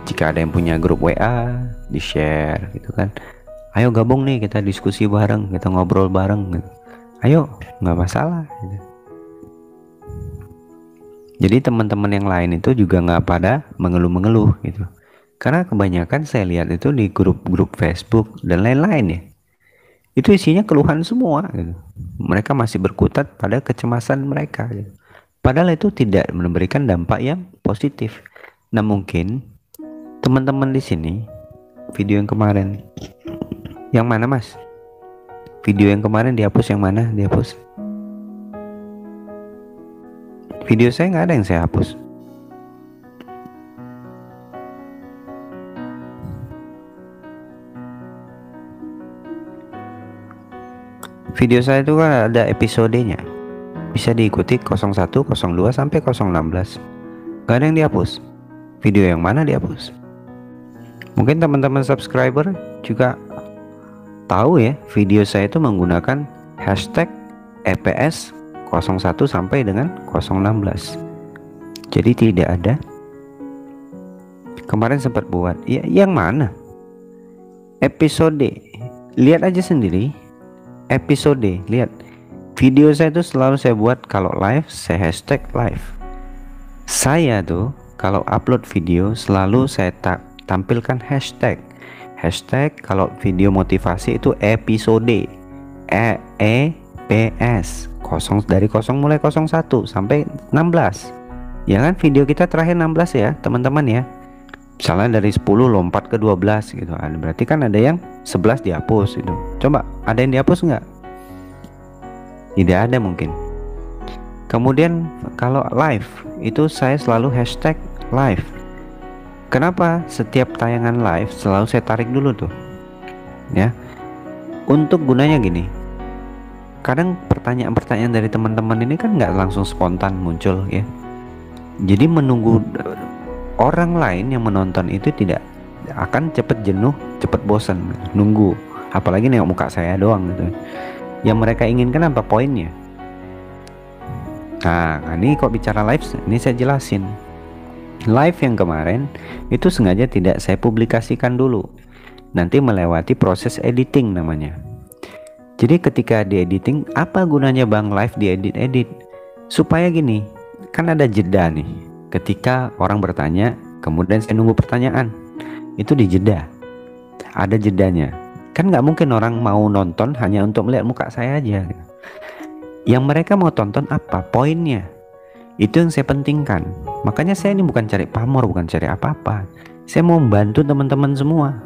jika ada yang punya grup WA di share gitu kan. Ayo gabung nih, kita diskusi bareng, kita ngobrol bareng gitu. Ayo, nggak masalah gitu. Jadi teman-teman yang lain itu juga nggak pada mengeluh-mengeluh gitu. Karena kebanyakan saya lihat itu di grup-grup Facebook dan lain-lain ya, itu isinya keluhan semua gitu. Mereka masih berkutat pada kecemasan mereka gitu. Padahal itu tidak memberikan dampak yang positif. Nah mungkin teman-teman di sini, video yang kemarin, yang mana mas? Video yang kemarin dihapus, yang mana dihapus? Video saya nggak ada yang saya hapus. Video saya itu kan ada episodenya, bisa diikuti 01, 02 sampai 016. Gak ada yang dihapus. Video yang mana dihapus? Mungkin teman-teman subscriber juga tahu ya, video saya itu menggunakan hashtag EPS 01 sampai dengan 016. Jadi tidak ada. Kemarin sempat buat ya, yang mana episode, lihat aja sendiri episode, lihat video saya itu selalu saya buat kalau live saya hashtag live. Saya tuh kalau upload video selalu saya tampilkan hashtag kalau video motivasi itu episode EPS 0 dari 0 mulai 01 sampai 16 ya kan. Video kita terakhir 16 ya teman-teman ya. Misalnya dari 10 lompat ke 12 gitu. Berarti kan ada yang 11 dihapus itu. Coba ada yang dihapus nggak? Tidak ada mungkin. Kemudian kalau live itu saya selalu hashtag live. Kenapa? Setiap tayangan live selalu saya tarik dulu tuh ya. Untuk gunanya gini, kadang pertanyaan-pertanyaan dari teman-teman ini kan nggak langsung spontan muncul ya. Jadi menunggu orang lain yang menonton itu tidak akan cepet jenuh, cepet bosan nunggu. Apalagi nengok muka saya doang gitu. Yang mereka inginkan apa poinnya? Nah ini kok bicara live, ini saya jelasin. Live yang kemarin itu sengaja tidak saya publikasikan dulu, nanti melewati proses editing namanya. Jadi ketika di editing, apa gunanya bang live diedit-edit? Supaya gini, kan ada jeda nih. Ketika orang bertanya, kemudian saya nunggu pertanyaan, itu dijeda, ada jedanya. Kan nggak mungkin orang mau nonton hanya untuk melihat muka saya aja. Yang mereka mau tonton apa? Poinnya. Itu yang saya pentingkan. Makanya saya ini bukan cari pamor, bukan cari apa-apa. Saya mau membantu teman-teman semua.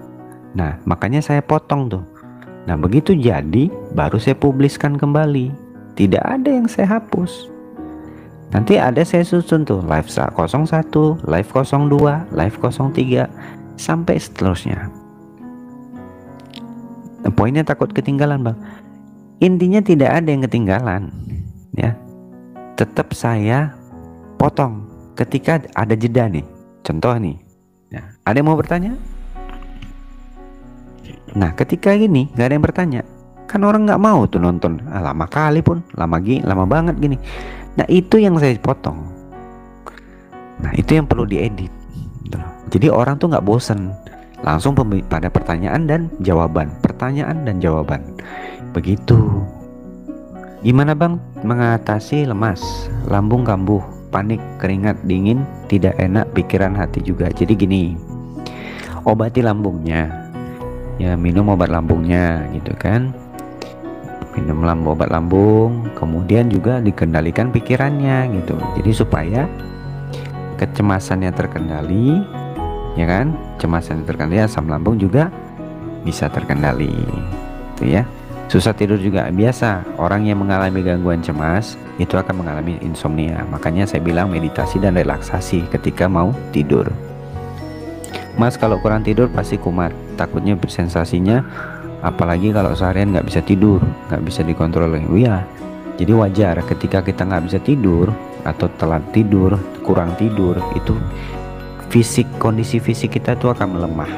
Nah, makanya saya potong tuh. Nah, begitu jadi, baru saya publiskan kembali. Tidak ada yang saya hapus. Nanti ada saya susun tuh live 01, live 02, live 03 sampai seterusnya. Nah, poinnya takut ketinggalan bang. Intinya tidak ada yang ketinggalan ya. Tetap saya potong ketika ada jeda nih. Contoh nih ya, ada yang mau bertanya? Nah ketika gini gak ada yang bertanya, kan orang nggak mau tuh nonton. Lama kali pun, lama banget gini. Nah itu yang saya potong. Nah itu yang perlu diedit. Jadi orang tuh nggak bosen, langsung pada pertanyaan dan jawaban, pertanyaan dan jawaban. Begitu. Gimana bang mengatasi lemas, lambung kambuh, panik, keringat dingin, tidak enak, pikiran hati juga? Jadi gini, obati lambungnya ya, minum obat lambungnya gitu kan. Minum obat lambung, kemudian juga dikendalikan pikirannya gitu. Jadi supaya kecemasannya terkendali ya kan, kecemasannya terkendali, asam lambung juga bisa terkendali itu ya. Susah tidur juga biasa, orang yang mengalami gangguan cemas itu akan mengalami insomnia. Makanya saya bilang meditasi dan relaksasi ketika mau tidur. Mas kalau kurang tidur pasti kumat, takutnya sensasinya, apalagi kalau seharian nggak bisa tidur, nggak bisa dikontrol. Iya, jadi wajar ketika kita nggak bisa tidur atau telat tidur, kurang tidur, itu kondisi fisik kita tuh akan melemah.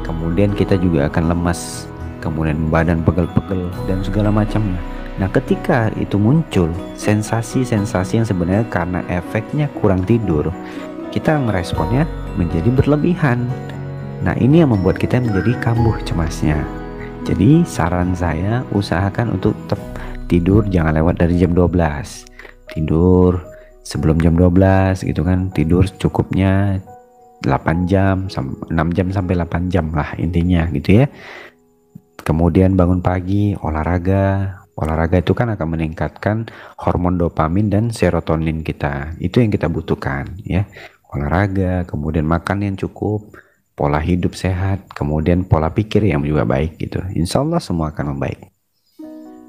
Kemudian kemudian kita juga akan lemas, kemudian badan pegel-pegel dan segala macamnya. Nah, ketika itu muncul sensasi-sensasi yang sebenarnya karena efeknya kurang tidur, kita meresponnya menjadi berlebihan. Nah, ini yang membuat kita menjadi kambuh cemasnya. Jadi saran saya, usahakan untuk tetap tidur jangan lewat dari jam 12. Tidur sebelum jam 12 gitu kan, tidur cukupnya 8 jam, 6 jam sampai 8 jam lah intinya gitu ya. Kemudian bangun pagi, olahraga. Olahraga itu kan akan meningkatkan hormon dopamin dan serotonin kita. Itu yang kita butuhkan ya. Olahraga, kemudian makan yang cukup, pola hidup sehat, kemudian pola pikir yang juga baik gitu. Insya Allah semua akan membaik.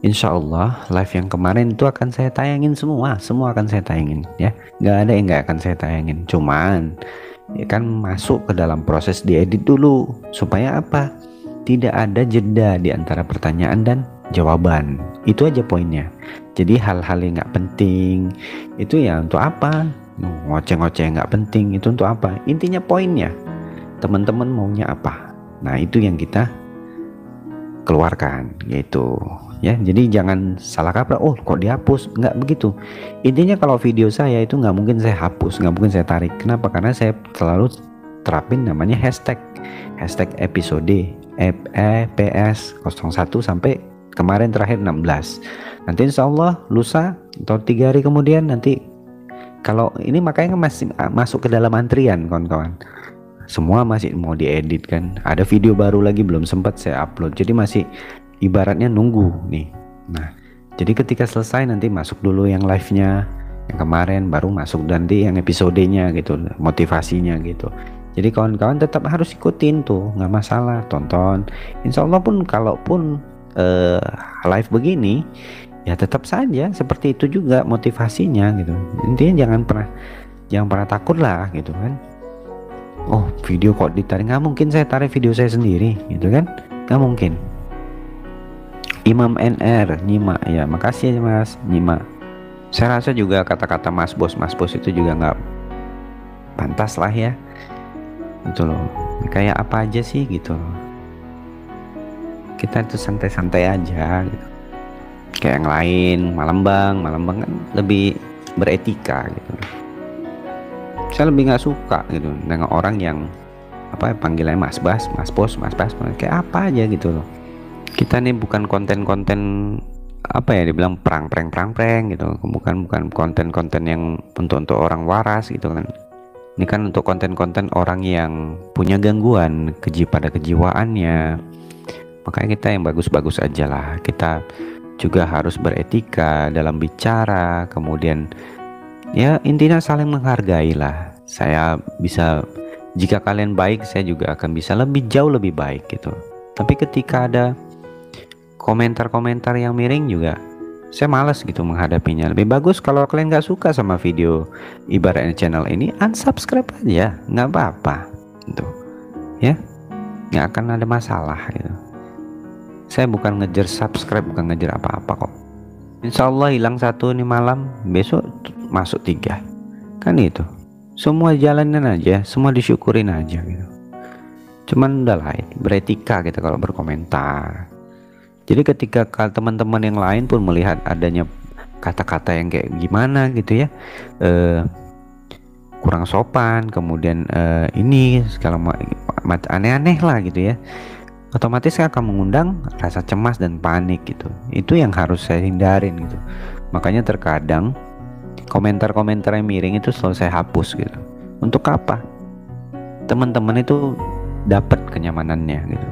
Insya Allah live yang kemarin itu akan saya tayangin semua akan saya tayangin ya. Nggak ada yang nggak akan saya tayangin. Cuman ya kan masuk ke dalam proses diedit dulu supaya apa? Tidak ada jeda di antara pertanyaan dan jawaban. Itu aja poinnya. Jadi hal-hal yang nggak penting itu ya untuk apa? Ngoceh-ngoceh nggak penting itu untuk apa? Intinya poinnya, teman-teman maunya apa? Nah, itu yang kita keluarkan gitu ya. Jadi jangan salah kaprah, oh kok dihapus, nggak begitu. Intinya kalau video saya itu nggak mungkin saya hapus, nggak mungkin saya tarik. Kenapa? Karena saya selalu terapin namanya hashtag episode EPS01 sampai kemarin terakhir 16. Nanti insya Allah lusa atau 3 hari kemudian nanti, kalau ini makanya masih masuk ke dalam antrian kawan-kawan. Semua masih mau diedit kan, ada video baru lagi belum sempat saya upload, jadi masih ibaratnya nunggu nih. Nah, jadi ketika selesai nanti masuk dulu yang live-nya yang kemarin, baru masuk nanti yang episodenya gitu, motivasinya gitu. Jadi kawan-kawan tetap harus ikutin tuh, nggak masalah, tonton. Insya Allah pun kalaupun live begini ya tetap saja seperti itu juga motivasinya gitu. Intinya jangan pernah takut lah gitu kan. Oh, video kok ditarik, nggak mungkin saya tarik video saya sendiri gitu kan, nggak mungkin. Imam NR nyimak ya, makasih ya Mas nyimak. Saya rasa juga kata-kata mas bos itu juga nggak pantas lah ya gitu loh. Kayak apa aja sih gitu loh. Kita tuh santai-santai aja gitu. Kayak yang lain, Malembang kan lebih beretika gitu. Saya lebih nggak suka gitu dengan orang yang apa panggilannya mas bos, kayak apa aja gitu loh. Kita nih bukan konten-konten apa ya dibilang perang gitu. Bukan konten-konten yang untuk orang waras gitu kan. Ini kan untuk konten-konten orang yang punya gangguan pada kejiwaannya. Makanya kita yang bagus-bagus aja lah. Kita juga harus beretika dalam bicara. Kemudian ya intinya saling menghargai lah. Saya bisa, jika kalian baik, saya juga akan bisa jauh lebih baik gitu. Tapi ketika ada komentar-komentar yang miring juga, saya malas gitu menghadapinya. Lebih bagus kalau kalian gak suka sama video ibaratnya channel ini, unsubscribe aja, nggak apa-apa gitu ya, nggak akan ada masalah gitu. Saya bukan ngejar subscribe, bukan ngejar apa-apa kok. Insya Allah hilang 1 nih malam, besok masuk 3 kan itu. Semua jalanin aja, semua disyukurin aja gitu. Cuman udah lah, beretika kita kalau berkomentar. Jadi ketika teman-teman yang lain pun melihat adanya kata-kata yang kayak gimana gitu ya, kurang sopan, kemudian ini segala aneh-aneh lah gitu ya, otomatis akan mengundang rasa cemas dan panik gitu. Itu yang harus saya hindarin gitu. Makanya terkadang komentar-komentar yang miring itu selalu saya hapus gitu. Untuk apa? Teman-teman itu dapat kenyamanannya gitu.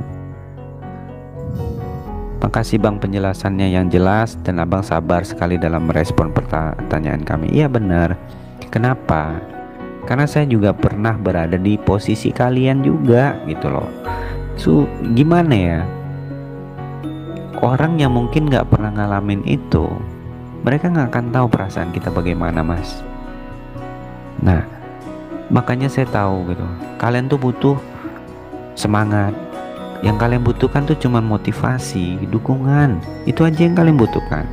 Makasih Bang penjelasannya yang jelas, dan Abang sabar sekali dalam merespon pertanyaan kami. Iya benar. Kenapa? Karena saya juga pernah berada di posisi kalian juga gitu loh. Gimana ya, orang yang mungkin gak pernah ngalamin itu, mereka gak akan tahu perasaan kita bagaimana Mas. Nah makanya saya tahu gitu, kalian tuh butuh semangat. Yang kalian butuhkan tuh cuma motivasi, dukungan. Itu aja yang kalian butuhkan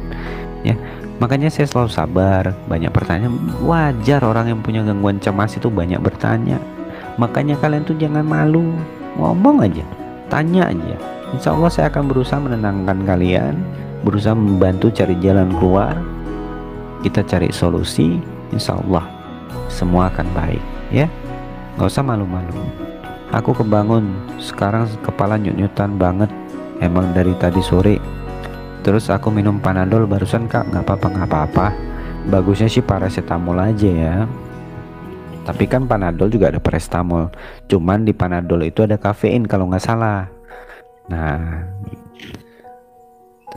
ya. Makanya saya selalu sabar. Banyak pertanyaan, wajar orang yang punya gangguan cemas itu banyak bertanya. Makanya kalian tuh jangan malu, ngomong aja. tanya aja. Insya Allah saya akan berusaha menenangkan kalian, berusaha membantu cari jalan keluar. Kita cari solusi, insya Allah semua akan baik ya. Nggak usah malu-malu. Aku kebangun sekarang, kepala nyut-nyutan banget emang dari tadi sore. Terus aku minum Panadol barusan kak. Nggak apa-apa. Bagusnya sih paracetamol aja ya. Tapi kan Panadol juga ada paracetamol. Cuman di Panadol itu ada kafein kalau nggak salah. Nah,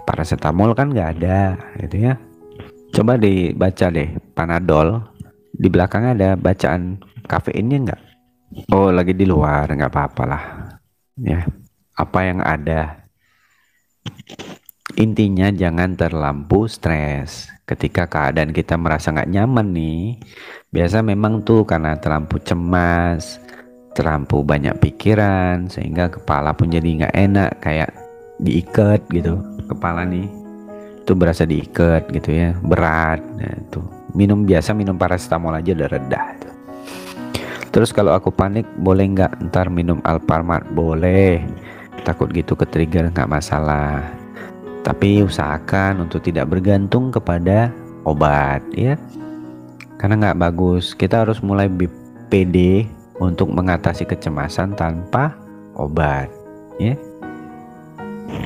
paracetamol kan nggak ada gitu ya. Coba dibaca deh Panadol, di belakangnya ada bacaan kafeinnya nggak? Oh lagi di luar, nggak apa-apa lah ya, apa yang ada. Intinya jangan terlampau stres ketika keadaan kita merasa nggak nyaman nih. Biasa memang tuh karena terlampau cemas, terlampau banyak pikiran, sehingga kepala pun jadi nggak enak, kayak diikat gitu kepala nih. Itu berasa diikat gitu ya, berat. Nah, tuh minum paracetamol aja udah reda tuh. Terus kalau aku panik boleh nggak ntar minum Alfamart? Boleh, takut gitu ke trigger nggak masalah, tapi usahakan untuk tidak bergantung kepada obat ya, karena nggak bagus. Kita harus mulai pede untuk mengatasi kecemasan tanpa obat ya.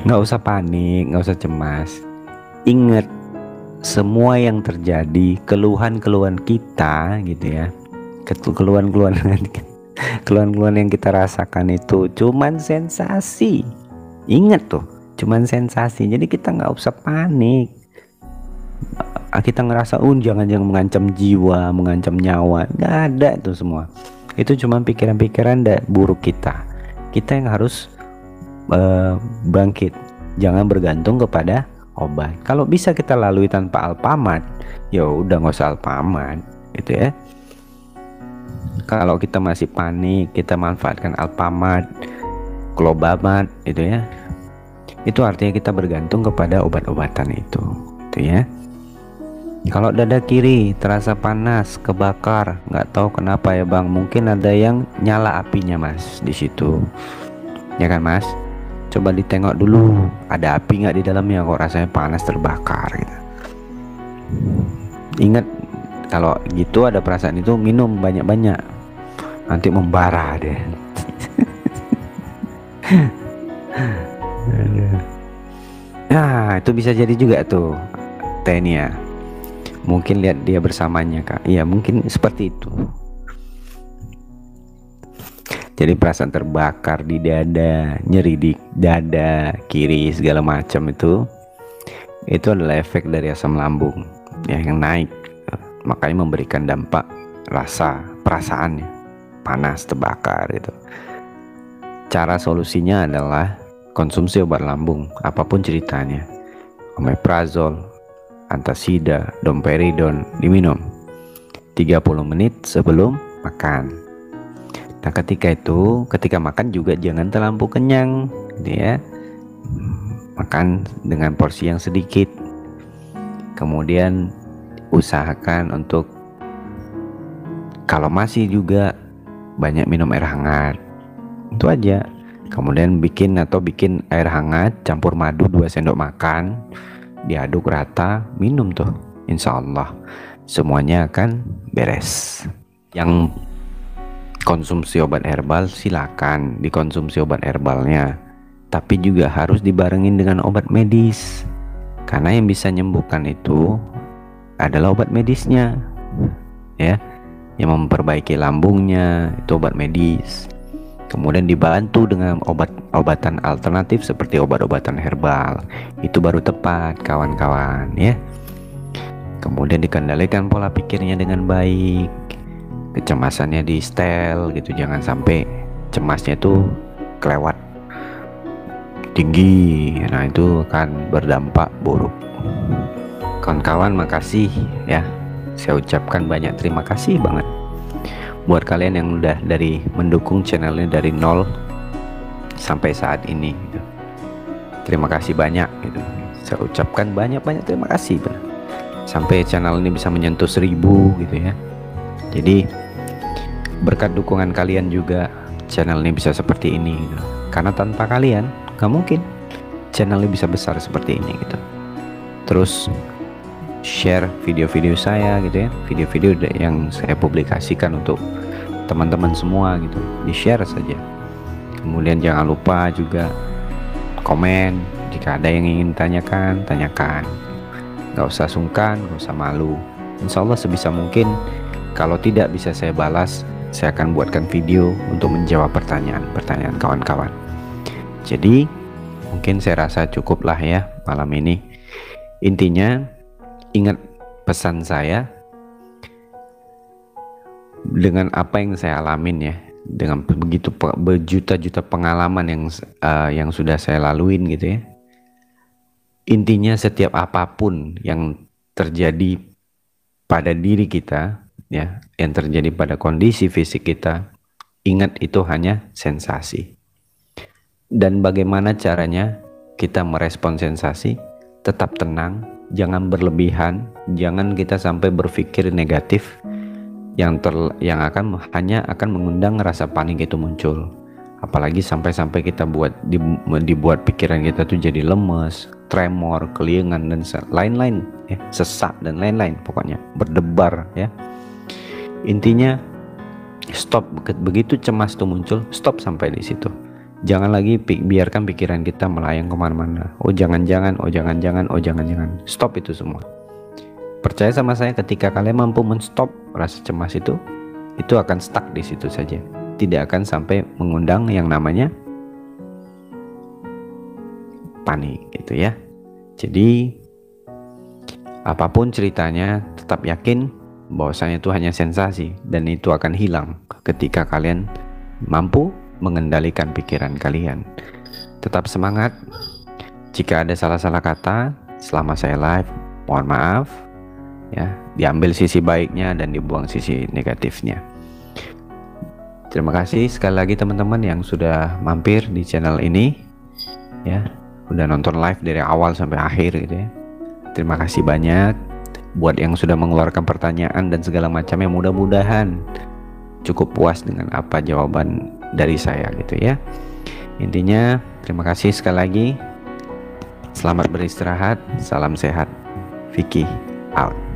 Nggak usah panik, nggak usah cemas. Ingat, semua yang terjadi, keluhan-keluhan kita gitu ya, keluhan-keluhan yang kita rasakan itu cuman sensasi. Ingat tuh, cuman sensasi. Jadi kita nggak usah panik. Kita ngerasa jangan-jangan mengancam jiwa, mengancam nyawa, nggak ada itu semua. Itu cuma pikiran-pikiran buruk kita. Kita yang harus bangkit, jangan bergantung kepada obat. Kalau bisa kita lalui tanpa Alfamart, ya udah nggak usah Alfamart gitu ya. Kalau kita masih panik, kita manfaatkan Alfamart, Globamart itu ya. Itu artinya kita bergantung kepada obat-obatan itu ya. Kalau dada kiri terasa panas, kebakar, nggak tahu kenapa ya bang. Mungkin ada yang nyala apinya mas di situ, ya kan mas? Coba ditengok dulu, ada api nggak di dalamnya, kok rasanya panas, terbakar gitu. Ingat, kalau gitu ada perasaan itu minum banyak-banyak, nanti membara deh. Nah itu bisa jadi juga tuh Tenia, mungkin lihat dia bersamanya kak. Iya mungkin seperti itu. Jadi perasaan terbakar di dada, nyeri di dada kiri segala macam itu adalah efek dari asam lambung ya, yang naik, makanya memberikan dampak perasaannya panas, terbakar gitu. Cara solusinya adalah konsumsi obat lambung apapun ceritanya, omeprazol, antasida, domperidon, diminum 30 menit sebelum makan. Nah ketika makan juga jangan terlampau kenyang gitu ya. Makan dengan porsi yang sedikit. Kemudian usahakan untuk, kalau masih juga, banyak minum air hangat. Itu aja. Kemudian bikin air hangat campur madu 2 sendok makan, diaduk rata, minum tuh. Insya Allah semuanya akan beres. Yang konsumsi obat herbal silakan dikonsumsi obat herbalnya, tapi juga harus dibarengin dengan obat medis, karena yang bisa menyembuhkan itu adalah obat medisnya ya, yang memperbaiki lambungnya itu obat medis. Kemudian dibantu dengan obat-obatan alternatif seperti obat-obatan herbal, itu baru tepat kawan-kawan ya. Kemudian dikendalikan pola pikirnya dengan baik, kecemasannya di setel gitu, jangan sampai cemasnya itu kelewat tinggi. Nah itu akan berdampak buruk. Kawan-kawan makasih ya, saya ucapkan banyak terima kasih banget buat kalian yang udah mendukung channelnya dari nol sampai saat ini gitu. Terima kasih banyak gitu. Saya ucapkan banyak-banyak terima kasih bener. Sampai channel ini bisa menyentuh 1000 gitu ya. Jadi berkat dukungan kalian juga channel ini bisa seperti ini gitu. karena tanpa kalian nggak mungkin channelnya bisa besar seperti ini gitu. Terus share video-video saya gitu ya, video-video yang saya publikasikan untuk teman-teman semua gitu, di share saja. Kemudian jangan lupa juga komen, jika ada yang ingin tanyakan, nggak usah sungkan, nggak usah malu. Insya Allah sebisa mungkin, kalau tidak bisa saya balas, saya akan buatkan video untuk menjawab pertanyaan kawan-kawan. Jadi mungkin saya rasa cukuplah ya malam ini. Intinya ingat pesan saya, dengan apa yang saya alamin ya, dengan begitu berjuta-juta pengalaman yang sudah saya laluin gitu ya. Intinya setiap apapun yang terjadi pada diri kita ya, yang terjadi pada kondisi fisik kita, ingat itu hanya sensasi. Dan bagaimana caranya kita merespon sensasi? Tetap tenang, jangan berlebihan, jangan kita sampai berpikir negatif yang hanya akan mengundang rasa panik itu muncul. Apalagi sampai kita dibuat pikiran kita tuh jadi lemes, tremor, keliengan dan lain-lain ya, sesak dan lain-lain, pokoknya berdebar ya. Intinya stop, begitu cemas itu muncul, stop sampai di situ. Jangan lagi biarkan pikiran kita melayang kemana-mana. Oh jangan-jangan, stop itu semua. Percaya sama saya, ketika kalian mampu menstop rasa cemas itu akan stuck di situ saja, tidak akan sampai mengundang yang namanya panik gitu ya. Jadi apapun ceritanya, tetap yakin bahwasanya itu hanya sensasi, dan itu akan hilang ketika kalian mampu mengendalikan pikiran kalian. Tetap semangat. Jika ada salah-salah kata selama saya live, mohon maaf ya, diambil sisi baiknya dan dibuang sisi negatifnya. Terima kasih sekali lagi teman-teman yang sudah mampir di channel ini ya, udah nonton live dari awal sampai akhir gitu ya. Terima kasih banyak buat yang sudah mengeluarkan pertanyaan dan segala macamnya. Mudah-mudahan cukup puas dengan apa jawaban dari saya gitu ya. Intinya terima kasih sekali lagi. Selamat beristirahat, salam sehat. Vicky out.